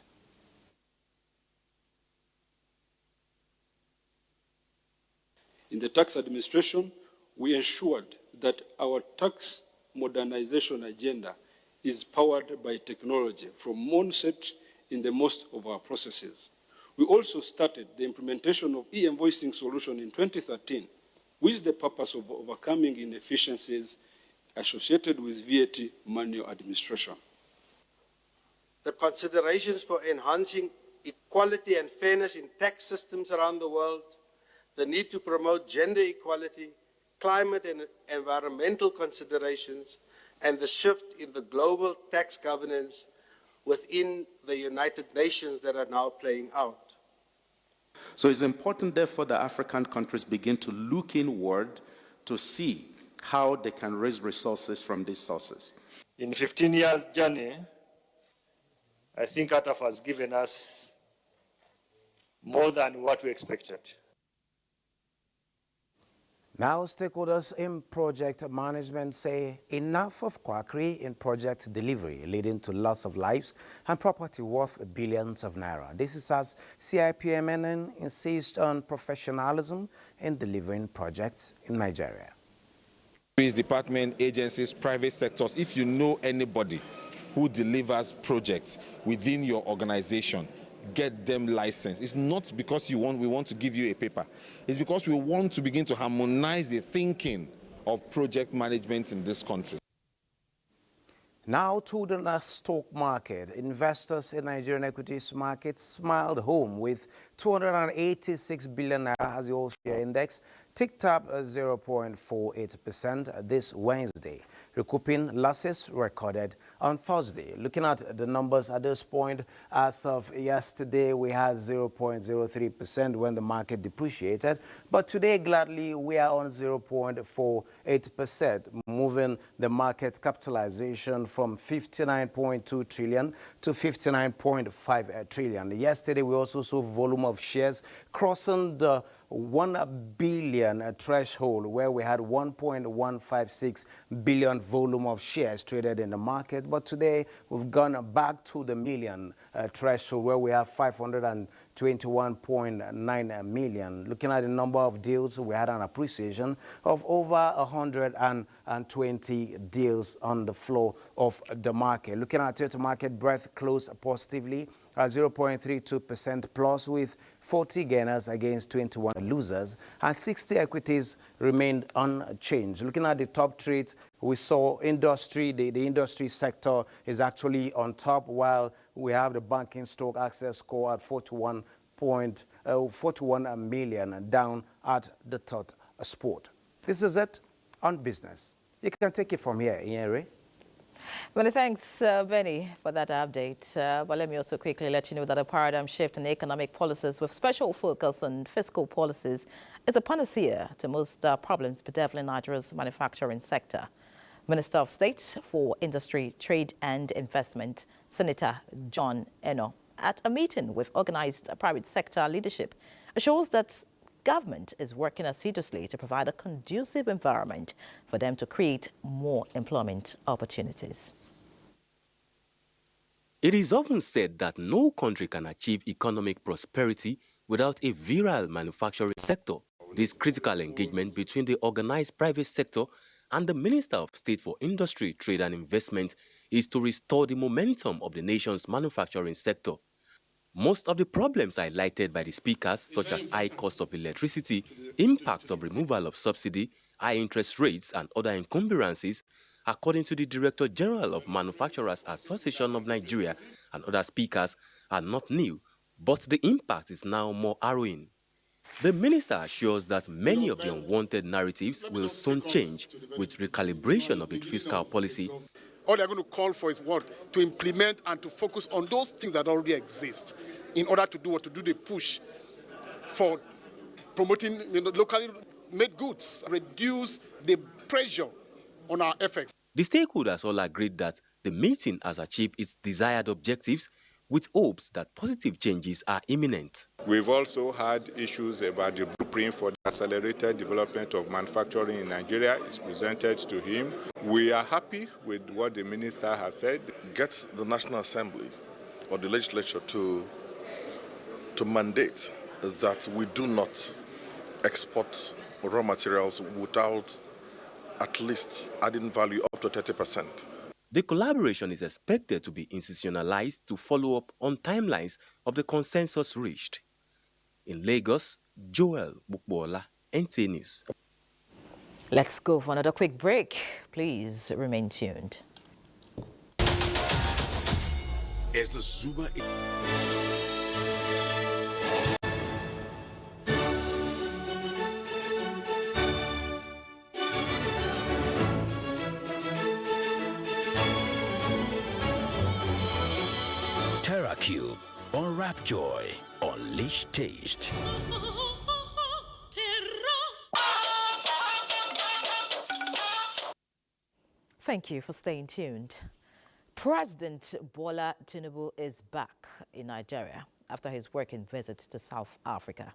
In the tax administration, we ensured that our tax modernization agenda is powered by technology from onset in the most of our processes. We also started the implementation of e-invoicing solution in 2013 with the purpose of overcoming inefficiencies associated with VAT manual administration. The considerations for enhancing equality and fairness in tax systems around the world, the need to promote gender equality, climate and environmental considerations, and the shift in the global tax governance within the United Nations that are now playing out. So it's important, therefore, that African countries begin to look inward to see how they can raise resources from these sources. In 15 years' journey, I think ATAF has given us more than what we expected. Now, stakeholders in project management say enough of quackery in project delivery, leading to loss of lives and property worth billions of naira. This is as CIPMNN insists on professionalism in delivering projects in Nigeria. Department, agencies, private sectors, if you know anybody who delivers projects within your organization, get them licensed. It's not because we want to give you a paper. It's because we want to begin to harmonize the thinking of project management in this country. Now to the stock market. Investors in Nigerian equities markets smiled home with 286 billion naira as the all-share index ticked up 0.48% this Wednesday, recouping losses recorded on Thursday. Looking at the numbers at this point, as of yesterday, we had 0.03% when the market depreciated, but today, gladly, we are on 0.48%, moving the market capitalization from 59.2 trillion to 59.5 trillion. Yesterday, we also saw volume of shares crossing the 1 billion threshold, where we had 1.156 billion volume of shares traded in the market. But today, we've gone back to the million threshold, where we have 521.9 million. Looking at the number of deals, we had an appreciation of over 120 deals on the floor of the market. Looking at total market breadth, closed positively at 0.32% plus, with 40 gainers against 21 losers, and 60 equities remained unchanged. Looking at the top trades, we saw industry, the industry sector is actually on top, while we have the banking stock access score at 41 million, down at the third spot. This is it on business. You can take it from here, Inyere. Many thanks, Benny, for that update. But let me also quickly let you know that a paradigm shift in economic policies with special focus on fiscal policies is a panacea to most problems bedeviling Nigeria's manufacturing sector. Minister of State for Industry, Trade and Investment, Senator John Eno, at a meeting with organized private sector leadership, assures that government is working assiduously to provide a conducive environment for them to create more employment opportunities. It is often said that no country can achieve economic prosperity without a virile manufacturing sector. This critical engagement between the organized private sector and the Minister of State for Industry, Trade and Investment is to restore the momentum of the nation's manufacturing sector. Most of the problems highlighted by the speakers, such as high cost of electricity, impact of removal of subsidy, high interest rates, and other encumbrances, according to the Director General of Manufacturers Association of Nigeria and other speakers, are not new, but the impact is now more harrowing. The minister assures that many of the unwanted narratives will soon change with recalibration of its fiscal policy. All they're going to call for is what? To implement and to focus on those things that already exist in order to do what? To do the push for promoting locally made goods, reduce the pressure on our efforts. The stakeholders all agreed that the meeting has achieved its desired objectives, with hopes that positive changes are imminent. We've also had issues about the blueprint for the accelerated development of manufacturing in Nigeria. It's presented to him. We are happy with what the minister has said. Get the National Assembly or the legislature to mandate that we do not export raw materials without at least adding value up to 30%. The collaboration is expected to be institutionalized to follow up on timelines of the consensus reached. In Lagos, Joel Bukbola, NTA News. Let's go for another quick break. Please remain tuned. As the Zuma... TerraCube, unwrap joy, unleash taste. Thank you for staying tuned. President Bola Tinubu is back in Nigeria after his working visit to South Africa.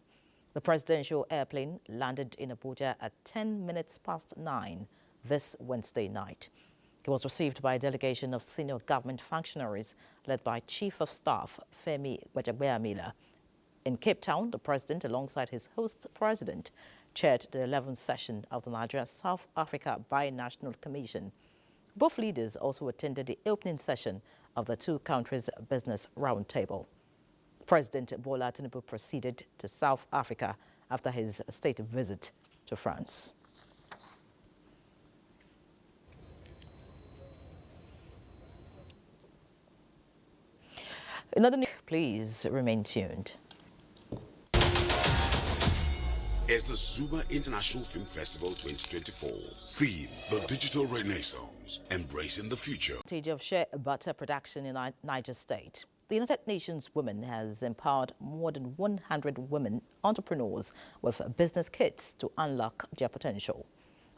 The presidential airplane landed in Abuja at 10 minutes past 9 this Wednesday night. He was received by a delegation of senior government functionaries led by Chief of Staff Femi Gbajabiamila. In Cape Town, the president, alongside his host president, chaired the 11th session of the Nigeria-South Africa Binational Commission. Both leaders also attended the opening session of the two countries' business roundtable. President Bola Tinubu proceeded to South Africa after his state visit to France. Another news, please remain tuned. As the Zuma International Film Festival 2024, theme the digital renaissance. News, embracing the future. Stage of shea butter production in Niger State. The United Nations Women has empowered more than 100 women entrepreneurs with business kits to unlock their potential.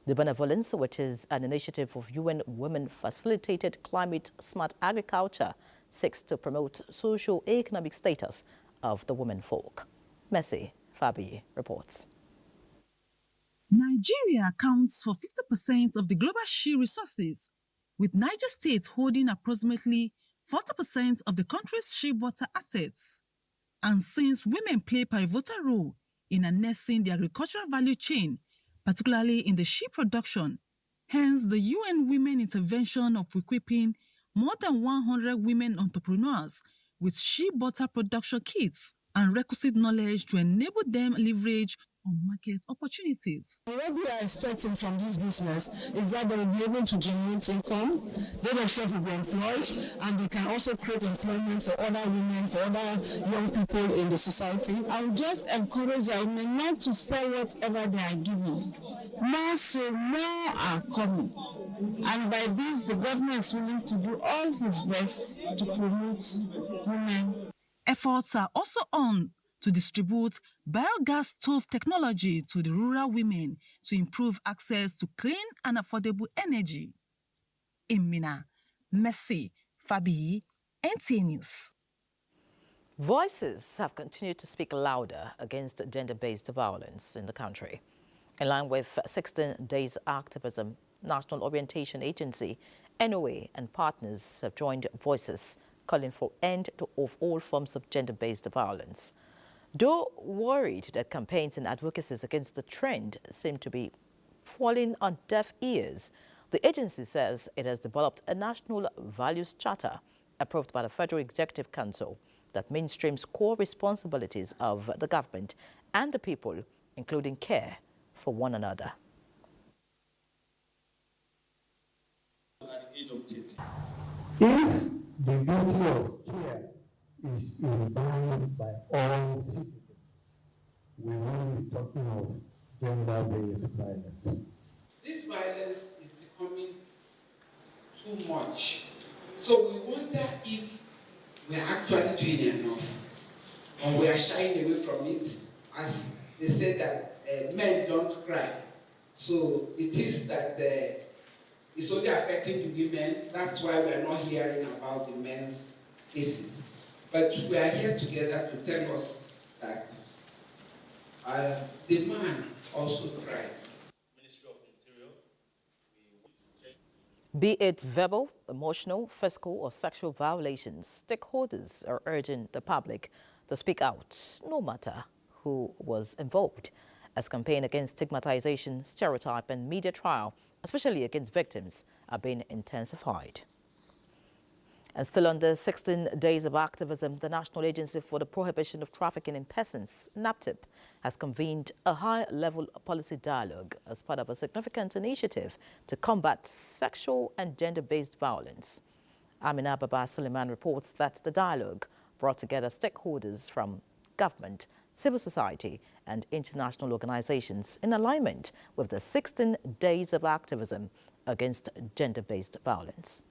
The Benevolence, which is an initiative of UN Women-facilitated climate-smart agriculture, seeks to promote socio-economic status of the women folk. Messi Fabi reports. Nigeria accounts for 50% of the global shea resources, with Niger State holding approximately 40% of the country's shea butter assets. And since women play a pivotal role in harnessing the agricultural value chain, particularly in the shea production, hence the UN Women intervention of equipping more than 100 women entrepreneurs with shea butter production kits and requisite knowledge to enable them leverage on market opportunities. What we are expecting from this business is that they will be able to generate income, they themselves will be employed, and they can also create employment for other women, for other young people in the society. I would just encourage our women not to sell whatever they are given. More so, more are coming. And by this, the government is willing to do all his best to promote women. Efforts are also on to distribute biogas stove technology to the rural women to improve access to clean and affordable energy. In Mina, Messi Fabi, NTA News. Voices have continued to speak louder against gender-based violence in the country. In line with 16 days activism, National Orientation Agency, NOA, and partners have joined voices calling for end of all forms of gender-based violence. Though worried that campaigns and advocacies against the trend seem to be falling on deaf ears, the agency says it has developed a national values charter approved by the Federal Executive Council that mainstreams core responsibilities of the government and the people, including care for one another. If the duty of care is imbibed by all citizens, we will be talking of gender-based violence. This violence is becoming too much. So we wonder if we are actually doing enough, or we are shying away from it, as they say that men don't cry. So it is that it's only affecting the women. That's why we are not hearing about the men's cases. But we are here together to tell us that the man also cries. Ministry of Interior. Be it verbal, emotional, physical, or sexual violations, stakeholders are urging the public to speak out, no matter who was involved, as campaign against stigmatization, stereotype, and media trial, especially against victims, are being intensified. And still on the 16 days of activism, the National Agency for the Prohibition of Trafficking in Persons, NAPTIP, has convened a high-level policy dialogue as part of a significant initiative to combat sexual and gender-based violence. Amina Baba Suleiman reports that the dialogue brought together stakeholders from government, civil society, and international organizations in alignment with the 16 days of activism against gender-based violence.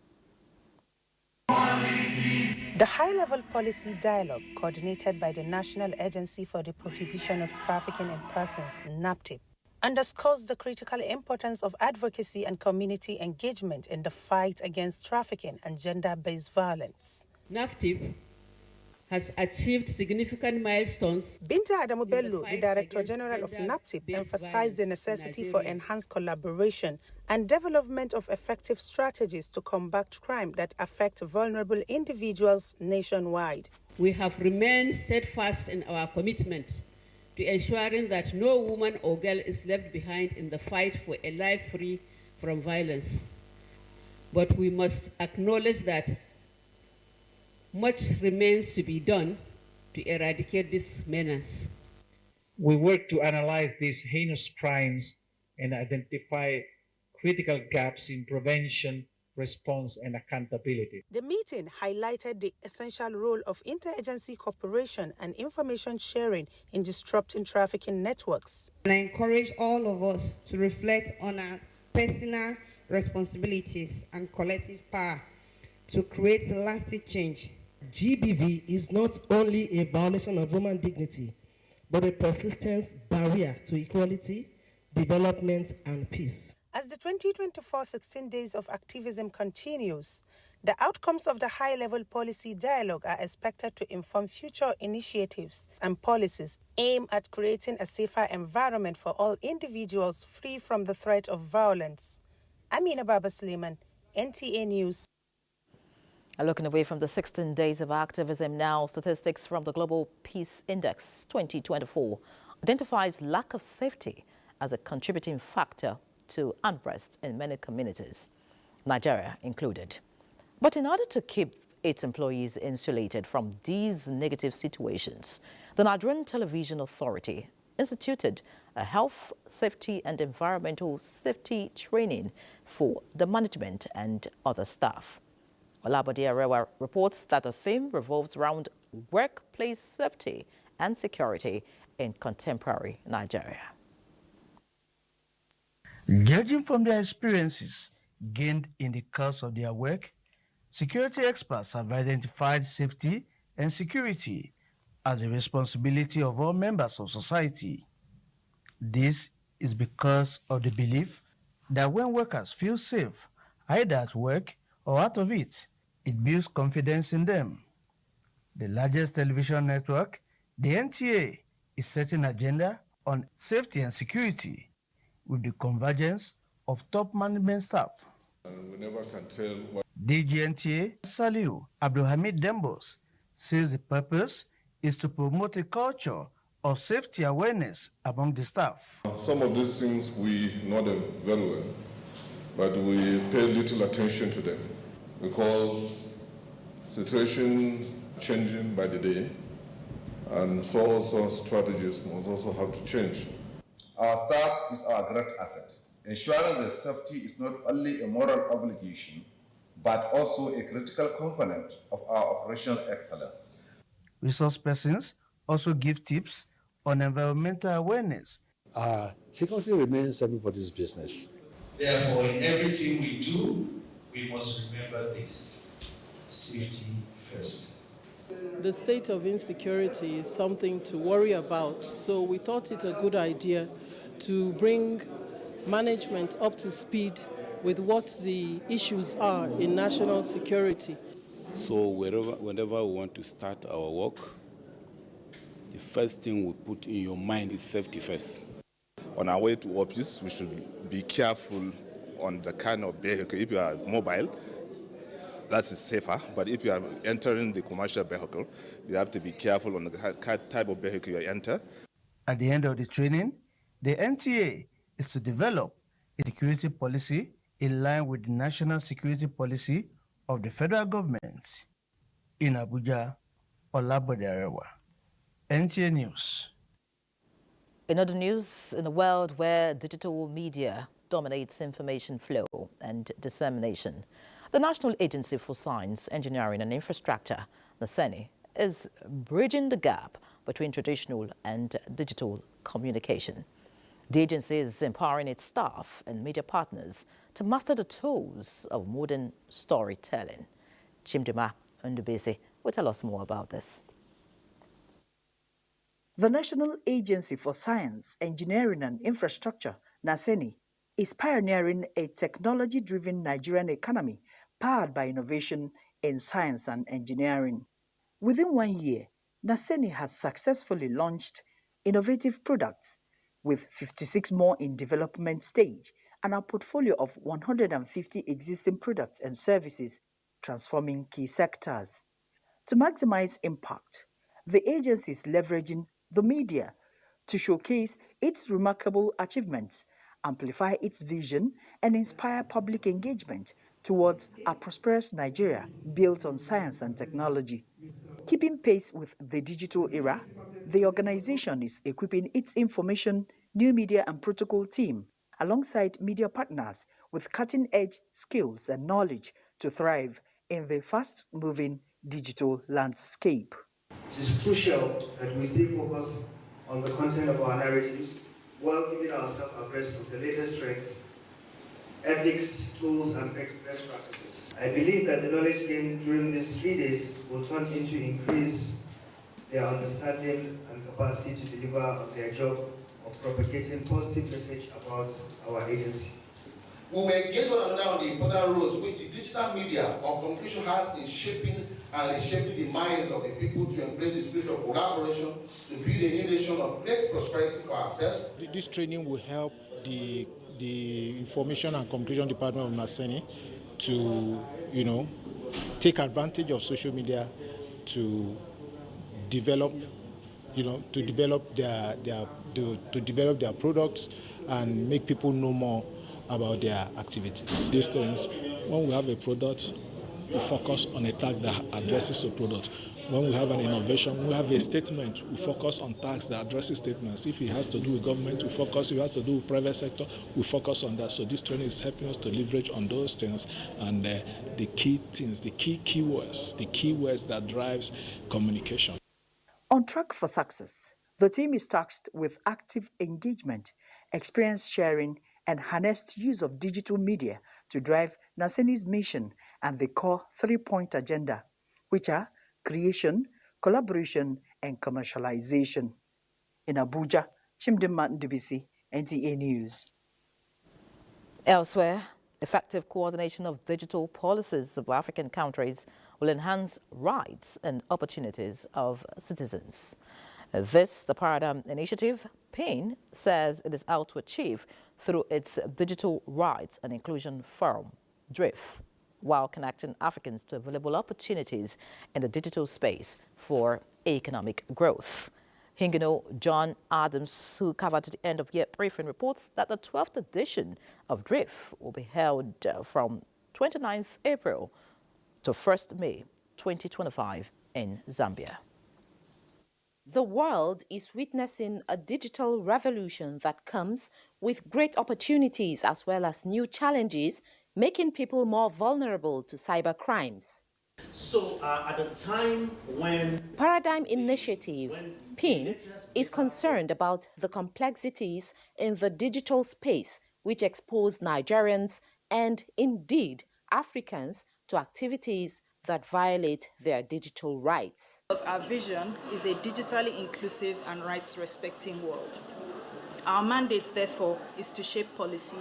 The high-level policy dialogue, coordinated by the National Agency for the Prohibition of Trafficking in Persons, NAPTIP, underscores the critical importance of advocacy and community engagement in the fight against trafficking and gender-based violence. NAPTIP has achieved significant milestones. Binta Adamu Bello, the Director General of NAPTIP, emphasized the necessity for enhanced collaboration and development of effective strategies to combat crime that affect vulnerable individuals nationwide. We have remained steadfast in our commitment to ensuring that no woman or girl is left behind in the fight for a life free from violence. But we must acknowledge that much remains to be done to eradicate this menace. We work to analyze these heinous crimes and identify critical gaps in prevention, response, and accountability. The meeting highlighted the essential role of interagency cooperation and information sharing in disrupting trafficking networks. And I encourage all of us to reflect on our personal responsibilities, and collective power to create lasting change. GBV is not only a violation of human dignity, but a persistent barrier to equality, development, and peace. As the 2024 16 Days of Activism continues, the outcomes of the high-level policy dialogue are expected to inform future initiatives and policies aimed at creating a safer environment for all individuals free from the threat of violence. Amina Baba Suleiman, NTA News. Looking away from the 16 days of activism now, statistics from the Global Peace Index 2024 identifies lack of safety as a contributing factor to unrest in many communities, Nigeria included. But in order to keep its employees insulated from these negative situations, the Nigerian Television Authority instituted a health, safety and environmental safety training for the management and other staff. Olabode Arewa reports that the theme revolves around workplace safety and security in contemporary Nigeria. Judging from their experiences gained in the course of their work, security experts have identified safety and security as the responsibility of all members of society. This is because of the belief that when workers feel safe, either at work or out of it, it builds confidence in them. The largest television network, the NTA, is setting an agenda on safety and security with the convergence of top management staff. We never can tell what DGNTA Saliu Abdulhamid Dembos says the purpose is to promote a culture of safety awareness among the staff. some of these things we know them very well, but we pay little attention to them because situation changing by the day, and so also strategies must also have to change. Our staff is our great asset. Ensuring their safety is not only a moral obligation, but also a critical component of our operational excellence. Resource persons also give tips on environmental awareness. Security remains everybody's business. Therefore, in everything we do, we must remember this: safety first. The state of insecurity is something to worry about, so we thought it a good idea to bring management up to speed with what the issues are in national security. So whenever we want to start our work, the first thing we put in your mind is safety first. On our way to office, we should be careful on the kind of vehicle. If you are mobile, that is safer. But if you are entering the commercial vehicle, you have to be careful on the type of vehicle you enter. At the end of the training, the NTA is to develop a security policy in line with the national security policy of the federal government. In Abuja, Olabode Arewa, NTA News. In other news, in a world where digital media dominates information flow and dissemination, the National Agency for Science, Engineering and Infrastructure, NASENI, is bridging the gap between traditional and digital communication. The agency is empowering its staff and media partners to master the tools of modern storytelling. Chimdima Ndubese will tell us more about this. The National Agency for Science, Engineering and Infrastructure, NASENI, is pioneering a technology-driven Nigerian economy powered by innovation in science and engineering. Within 1 year, NASENI has successfully launched innovative products, with 56 more in development stage and a portfolio of 150 existing products and services transforming key sectors. To maximize impact, the agency is leveraging the media to showcase its remarkable achievements, amplify its vision, and inspire public engagement towards a prosperous Nigeria built on science and technology. Keeping pace with the digital era, the organization is equipping its information, new media and protocol team alongside media partners with cutting-edge skills and knowledge to thrive in the fast-moving digital landscape. It is crucial that we stay focused on the content of our narratives while keeping ourselves abreast of the latest trends ethics, tools, and best practices. I believe that the knowledge gained during these 3 days will turn into increase their understanding and capacity to deliver on their job of propagating positive message about our agency. We will engage one another on the important roles which the digital media or communication has in shaping and reshaping the minds of the people to embrace the spirit of collaboration to build a new nation of great prosperity for ourselves. This training will help the Information and Communication Department of NACENI to, take advantage of social media to develop, to develop their products and make people know more about their activities. These things, when we have a product, we focus on a tag that addresses the product. When we have an innovation, when we have a statement, we focus on tags that addresses statements. If it has to do with government, we focus. If it has to do with private sector, we focus on that. So this training is helping us to leverage on those things and the key things, the key keywords that drives communication. On track for success, the team is tasked with active engagement, experience sharing, and harnessed use of digital media to drive NACENI's mission and the core 3-point agenda, which are creation, collaboration, and commercialization. In Abuja, Chimdimma Ndubisi, NTA News. Elsewhere, effective coordination of digital policies of African countries will enhance rights and opportunities of citizens. This, the Paradigm Initiative, PIN, says it is out to achieve through its Digital Rights and Inclusion Forum, DRIF, while connecting Africans to available opportunities in the digital space for economic growth. Hingino John Adams, who covered the end-of-year briefing, reports that the 12th edition of DRIF will be held from 29th April to 1st May 2025 in Zambia. The world is witnessing a digital revolution that comes with great opportunities as well as new challenges, making people more vulnerable to cyber crimes. So at a time when Paradigm Initiative, PIN, is concerned about the complexities in the digital space which expose Nigerians and indeed Africans to activities that violate their digital rights. Our vision is a digitally inclusive and rights-respecting world. Our mandate, therefore, is to shape policy,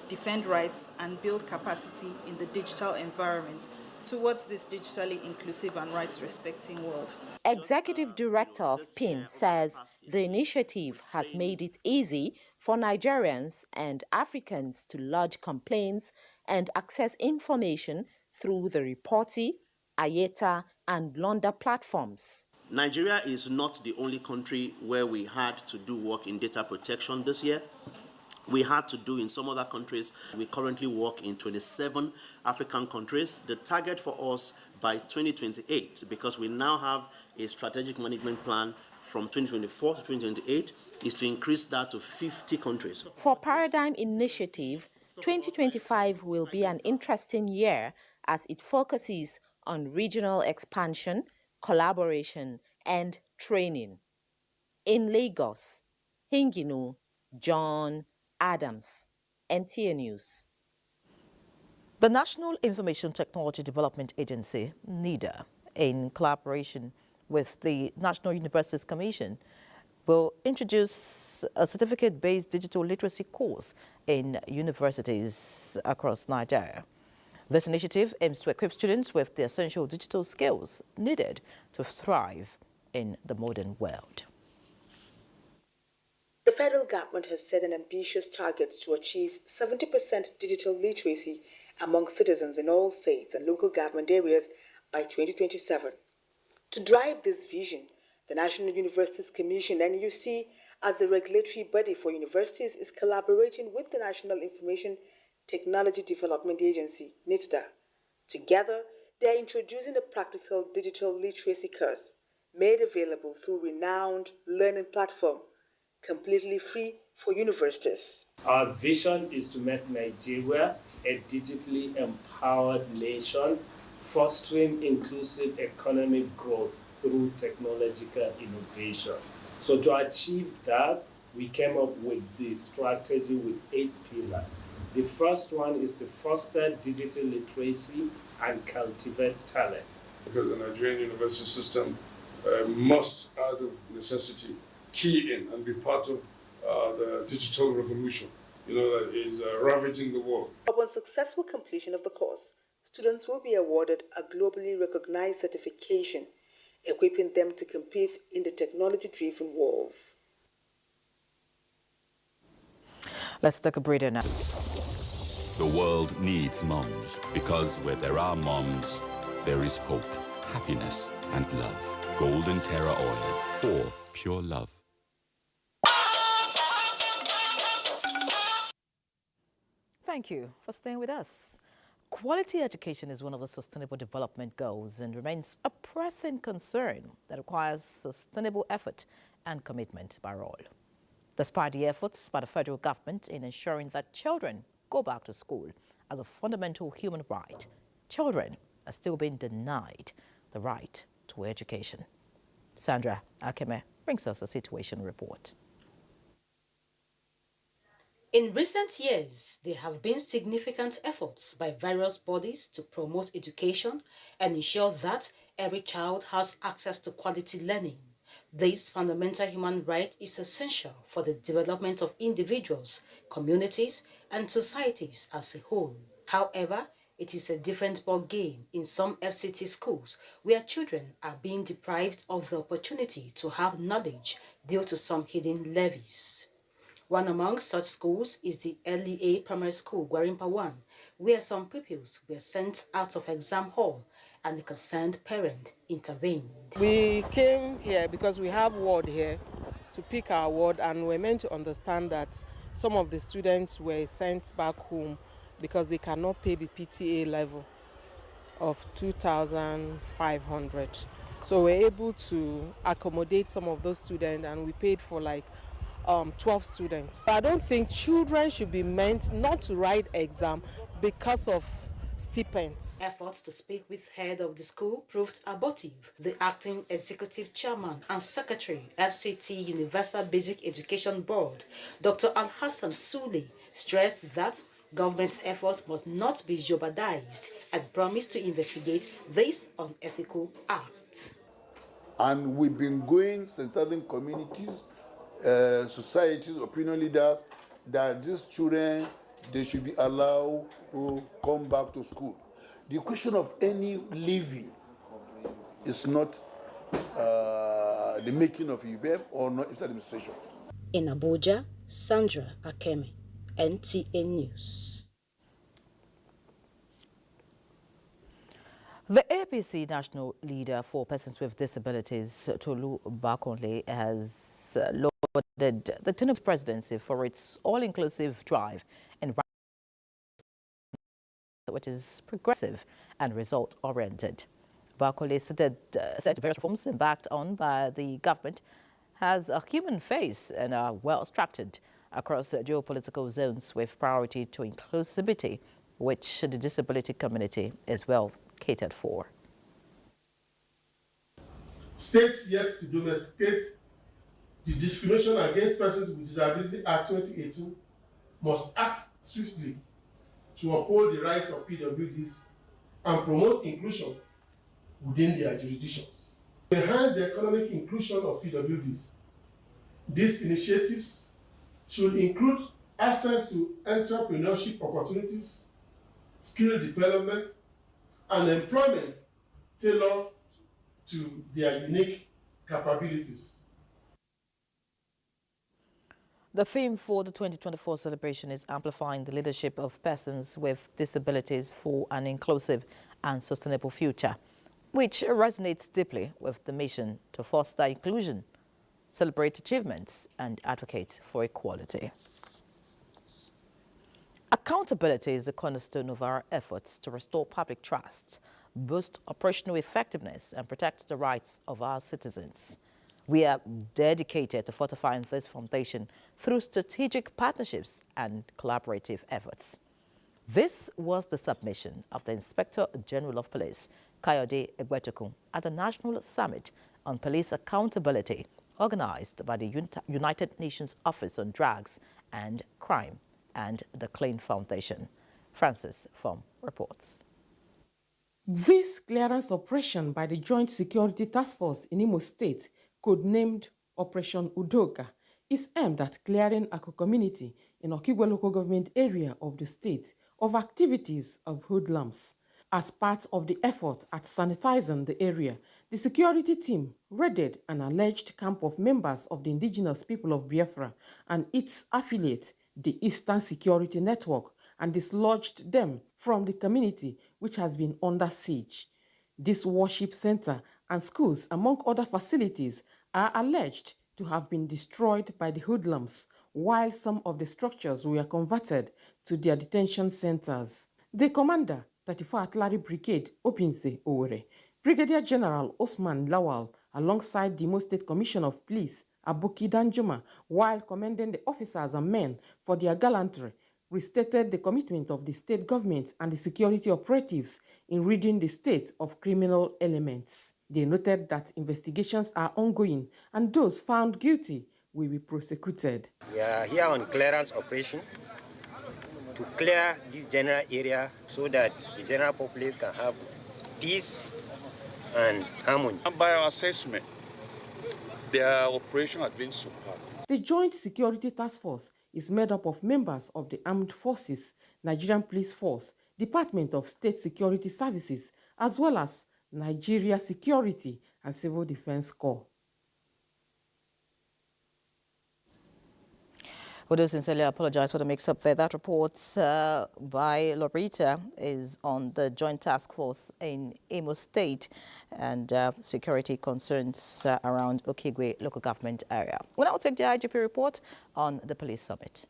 defend rights, and build capacity in the digital environment towards this digitally inclusive and rights-respecting world. Executive Director of PIN says the initiative has made it easy for Nigerians and Africans to lodge complaints and access information through the Reporti, Ayeta, and Londa platforms. Nigeria is not the only country where we had to do work in data protection this year. We had to do in some other countries. We currently work in 27 African countries. The target for us by 2028, because we now have a strategic management plan from 2024 to 2028, is to increase that to 50 countries. For Paradigm Initiative, 2025 will be an interesting year as it focuses on regional expansion, collaboration, and training. In Lagos, Hingino John Adams, NTA News. The National Information Technology Development Agency, NIDA, in collaboration with the National Universities Commission, will introduce a certificate-based digital literacy course in universities across Nigeria. This initiative aims to equip students with the essential digital skills needed to thrive in the modern world. The federal government has set an ambitious target to achieve 70% digital literacy among citizens in all states and local government areas by 2027. To drive this vision, the National Universities Commission, NUC, as the regulatory body for universities, is collaborating with the National Information Technology Development Agency, NITDA. Together, they are introducing a practical digital literacy course made available through renowned learning platform, completely free for universities. Our vision is to make Nigeria a digitally empowered nation, fostering inclusive economic growth through technological innovation. So to achieve that, we came up with the strategy with 8 pillars. The first one is to foster digital literacy and cultivate talent. Because the Nigerian university system must, out of necessity, key in and be part of the digital revolution, that is ravaging the world. Upon successful completion of the course, students will be awarded a globally recognized certification, equipping them to compete in the technology-driven world. Let's take a breather now. The world needs moms, because where there are moms, there is hope, happiness, and love. Golden Terra Oil, or pure love. Thank you for staying with us. Quality education is one of the Sustainable Development Goals and remains a pressing concern that requires sustainable effort and commitment by all. Despite the efforts by the federal government in ensuring that children go back to school as a fundamental human right, children are still being denied the right to education. Sandra Akeme brings us a situation report. In recent years, there have been significant efforts by various bodies to promote education and ensure that every child has access to quality learning. This fundamental human right is essential for the development of individuals, communities, and societies as a whole. However, it is a different ballgame in some FCT schools where children are being deprived of the opportunity to have knowledge due to some hidden levies. One among such schools is the LEA Primary School, Gwarimpa 1, where some pupils were sent out of exam hall and the concerned parent intervened. We came here because we have ward here to pick our ward, and we're meant to understand that some of the students were sent back home because they cannot pay the PTA level of 2,500. So we're able to accommodate some of those students, and we paid for like 12 students. I don't think children should be meant not to write exam because of stipends. Efforts to speak with head of the school proved abortive. The acting executive chairman and secretary, FCT Universal Basic Education Board, Dr. Al-Hassan Sule, stressed that government's efforts must not be jeopardized and promised to investigate this unethical act. And we've been going, sensitizing communities, societies, opinion leaders, that these children, they should be allowed to come back to school. The question of any levy is not the making of UBEM or not its administration. In Abuja, Sandra Akeme, NTA News. The APC national leader for persons with disabilities, Tolu Bakonle, has lauded the Tinubu presidency for its all-inclusive drive and which is progressive and result-oriented. Bakonle said various reforms embarked on by the government has a human face and are well-structured across geopolitical zones with priority to inclusivity, which the disability community is well catered for. States yet to domesticate the Discrimination Against Persons with Disability Act 2018 must act swiftly to uphold the rights of PWDs and promote inclusion within their jurisdictions. To enhance the economic inclusion of PWDs, these initiatives should include access to entrepreneurship opportunities, skill development, and employment tailored to their unique capabilities. The theme for the 2024 celebration is amplifying the leadership of persons with disabilities for an inclusive and sustainable future, which resonates deeply with the mission to foster inclusion, celebrate achievements, and advocate for equality. Accountability is a cornerstone of our efforts to restore public trust, boost operational effectiveness, and protect the rights of our citizens. We are dedicated to fortifying this foundation through strategic partnerships and collaborative efforts. This was the submission of the Inspector General of Police, Kayode Egbetukun, at the National Summit on Police Accountability, organized by the United Nations Office on Drugs and Crime, and the Clean Foundation. Francis From reports. This clearance operation by the Joint Security Task Force in Imo State, codenamed Operation Udoka, is aimed at clearing Ako community in Okigwe local government area of the state of activities of hoodlums. As part of the effort at sanitizing the area, the security team raided an alleged camp of members of the indigenous people of Biafra and its affiliate, the Eastern Security Network, and dislodged them from the community, which has been under siege. This worship center and schools, among other facilities, are alleged to have been destroyed by the hoodlums, while some of the structures were converted to their detention centers. The commander, 34 Artillery Brigade, Opinse Owere, Brigadier General Osman Lawal, alongside the Imo State Commissioner of Police, Aboki Danjuma, while commending the officers and men for their gallantry, restated the commitment of the state government and the security operatives in ridding the state of criminal elements. They noted that investigations are ongoing and those found guilty will be prosecuted. We are here on clearance operation to clear this general area so that the general populace can have peace and harmony. And by our assessment, their operation has been superb. The Joint Security Task Force is made up of members of the Armed Forces, Nigerian Police Force, Department of State Security Services, as well as Nigeria Security and Civil Defense Corps. We do sincerely apologize for the mix-up there. That report by Loretta is on the Joint Task Force in Imo State and security concerns around Okigwe local government area. We'll now take the IGP report on the police summit.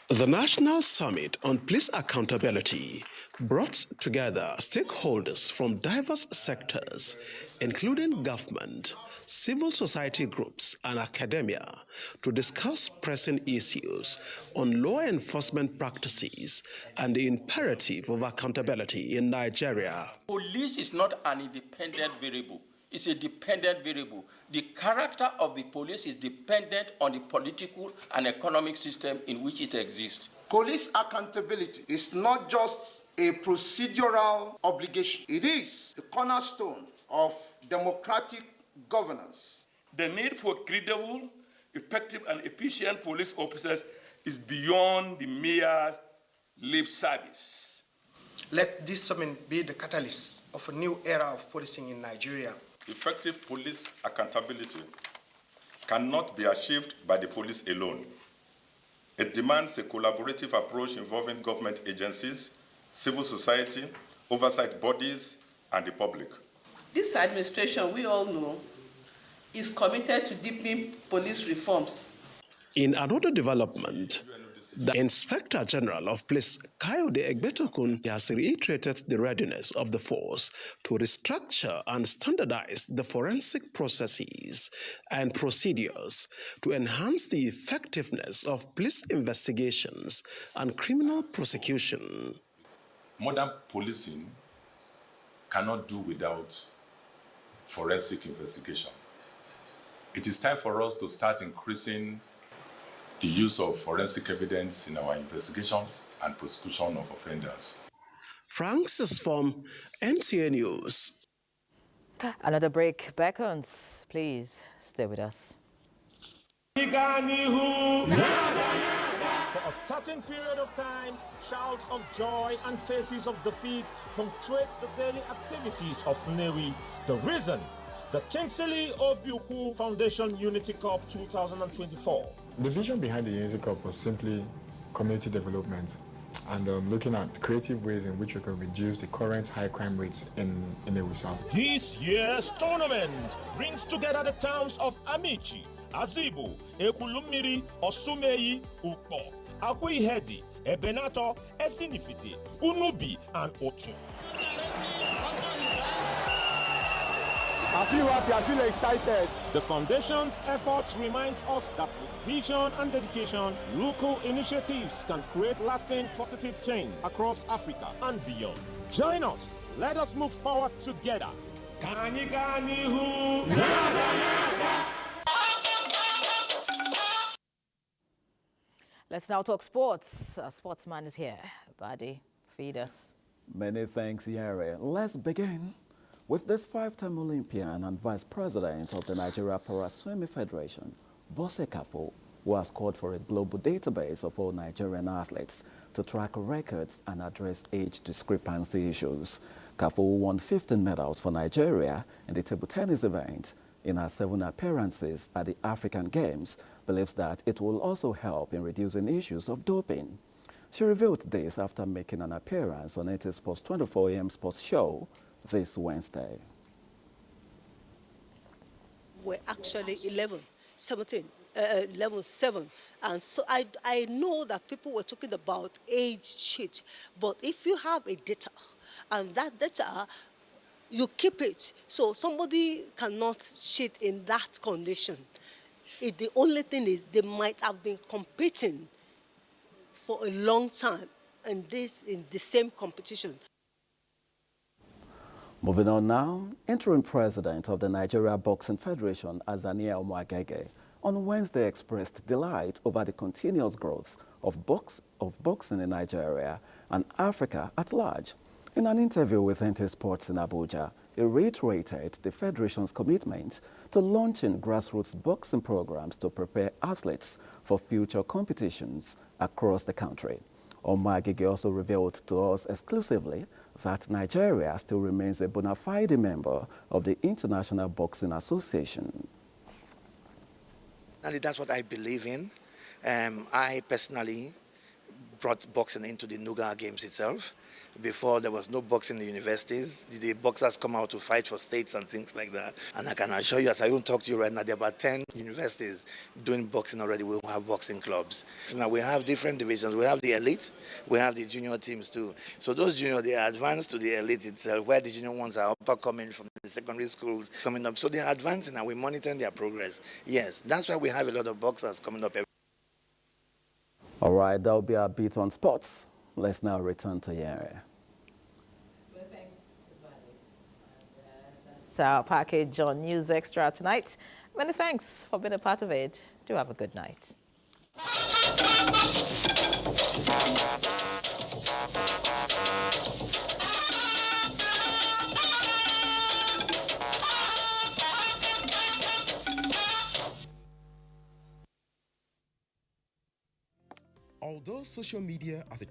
The National Summit on Police Accountability brought together stakeholders from diverse sectors, including government, civil society groups, and academia, to discuss pressing issues on law enforcement practices and the imperative of accountability in Nigeria. Police is not an independent variable. It's a dependent variable. The character of the police is dependent on the political and economic system in which it exists. Police accountability is not just a procedural obligation. It is the cornerstone of democratic governance. The need for credible, effective, and efficient police officers is beyond the mere lip service. Let this summit be the catalyst of a new era of policing in Nigeria. Effective police accountability cannot be achieved by the police alone. It demands a collaborative approach involving government agencies, civil society, oversight bodies, and the public. This administration, we all know, is committed to deepening police reforms. In another development, the Inspector General of Police, Kayode Egbetokun, has reiterated the readiness of the force to restructure and standardize the forensic processes and procedures to enhance the effectiveness of police investigations and criminal prosecution. Modern policing cannot do without forensic investigation. It is time for us to start increasing the use of forensic evidence in our investigations and prosecution of offenders. Francis from NTA News. Another break beckons. Please stay with us. For a certain period of time, shouts of joy and faces of defeat punctuates the daily activities of Newi. The reason? The Kingsley Obiuku Foundation Unity Cup 2024. The vision behind the Unity Cup was simply community development and looking at creative ways in which we can reduce the current high crime rates in Newi South. This year's tournament brings together the towns of Amici, Azibu, Ekulumiri, Osumeyi, Ukpo, Akuihedi, Ebenato, Esinifite, Unubi, and Otu. I feel happy, I feel excited. The foundation's efforts reminds us that with vision and dedication, local initiatives can create lasting positive change across Africa and beyond. Join us. Let us move forward together. Let's Let's now talk sports. Our sportsman is here. Buddy, feed us. Many thanks, Yari. Let's begin with this 5-time Olympian and Vice President of the Nigeria Para-Swimming Federation, Bose Kafo, who has called for a global database of all Nigerian athletes to track records and address age discrepancy issues. Kafo won 15 medals for Nigeria in the table tennis event. In her 7 appearances at the African Games, believes that it will also help in reducing issues of doping. She revealed this after making an appearance on NTA Sports 24 AM Sports Show this Wednesday. We're actually 11, 7. And so I know that people were talking about age sheet, but if you have a data, and that data, you keep it, so somebody cannot cheat in that condition. The only thing is they might have been competing for a long time, and this in the same competition. Moving on now, interim president of the Nigeria Boxing Federation, Azania Omoagege, on Wednesday expressed delight over the continuous growth of boxing in Nigeria and Africa at large. In an interview with NTA Sports in Abuja, he reiterated the Federation's commitment to launching grassroots boxing programs to prepare athletes for future competitions across the country. Omoagege also revealed to us exclusively that Nigeria still remains a bona fide member of the International Boxing Association. And that's what I believe in. I personally brought boxing into the Nuga Games itself. Before, there was no boxing in the universities. The boxers come out to fight for states and things like that. And I can assure you, as I even talk to you right now, there are about 10 universities doing boxing already. We have boxing clubs. So now we have different divisions. We have the elite, we have the junior teams too. So those junior, they are advanced to the elite itself, where the junior ones are upper coming from the secondary schools coming up. So they are advancing and we're monitoring their progress. Yes, that's why we have a lot of boxers coming up. All right, that'll be our beat on sports. Let's now return to Yari. Well, thanks, buddy. That's our package on News Extra tonight. Many thanks for being a part of it. Do have a good night. Although social media as a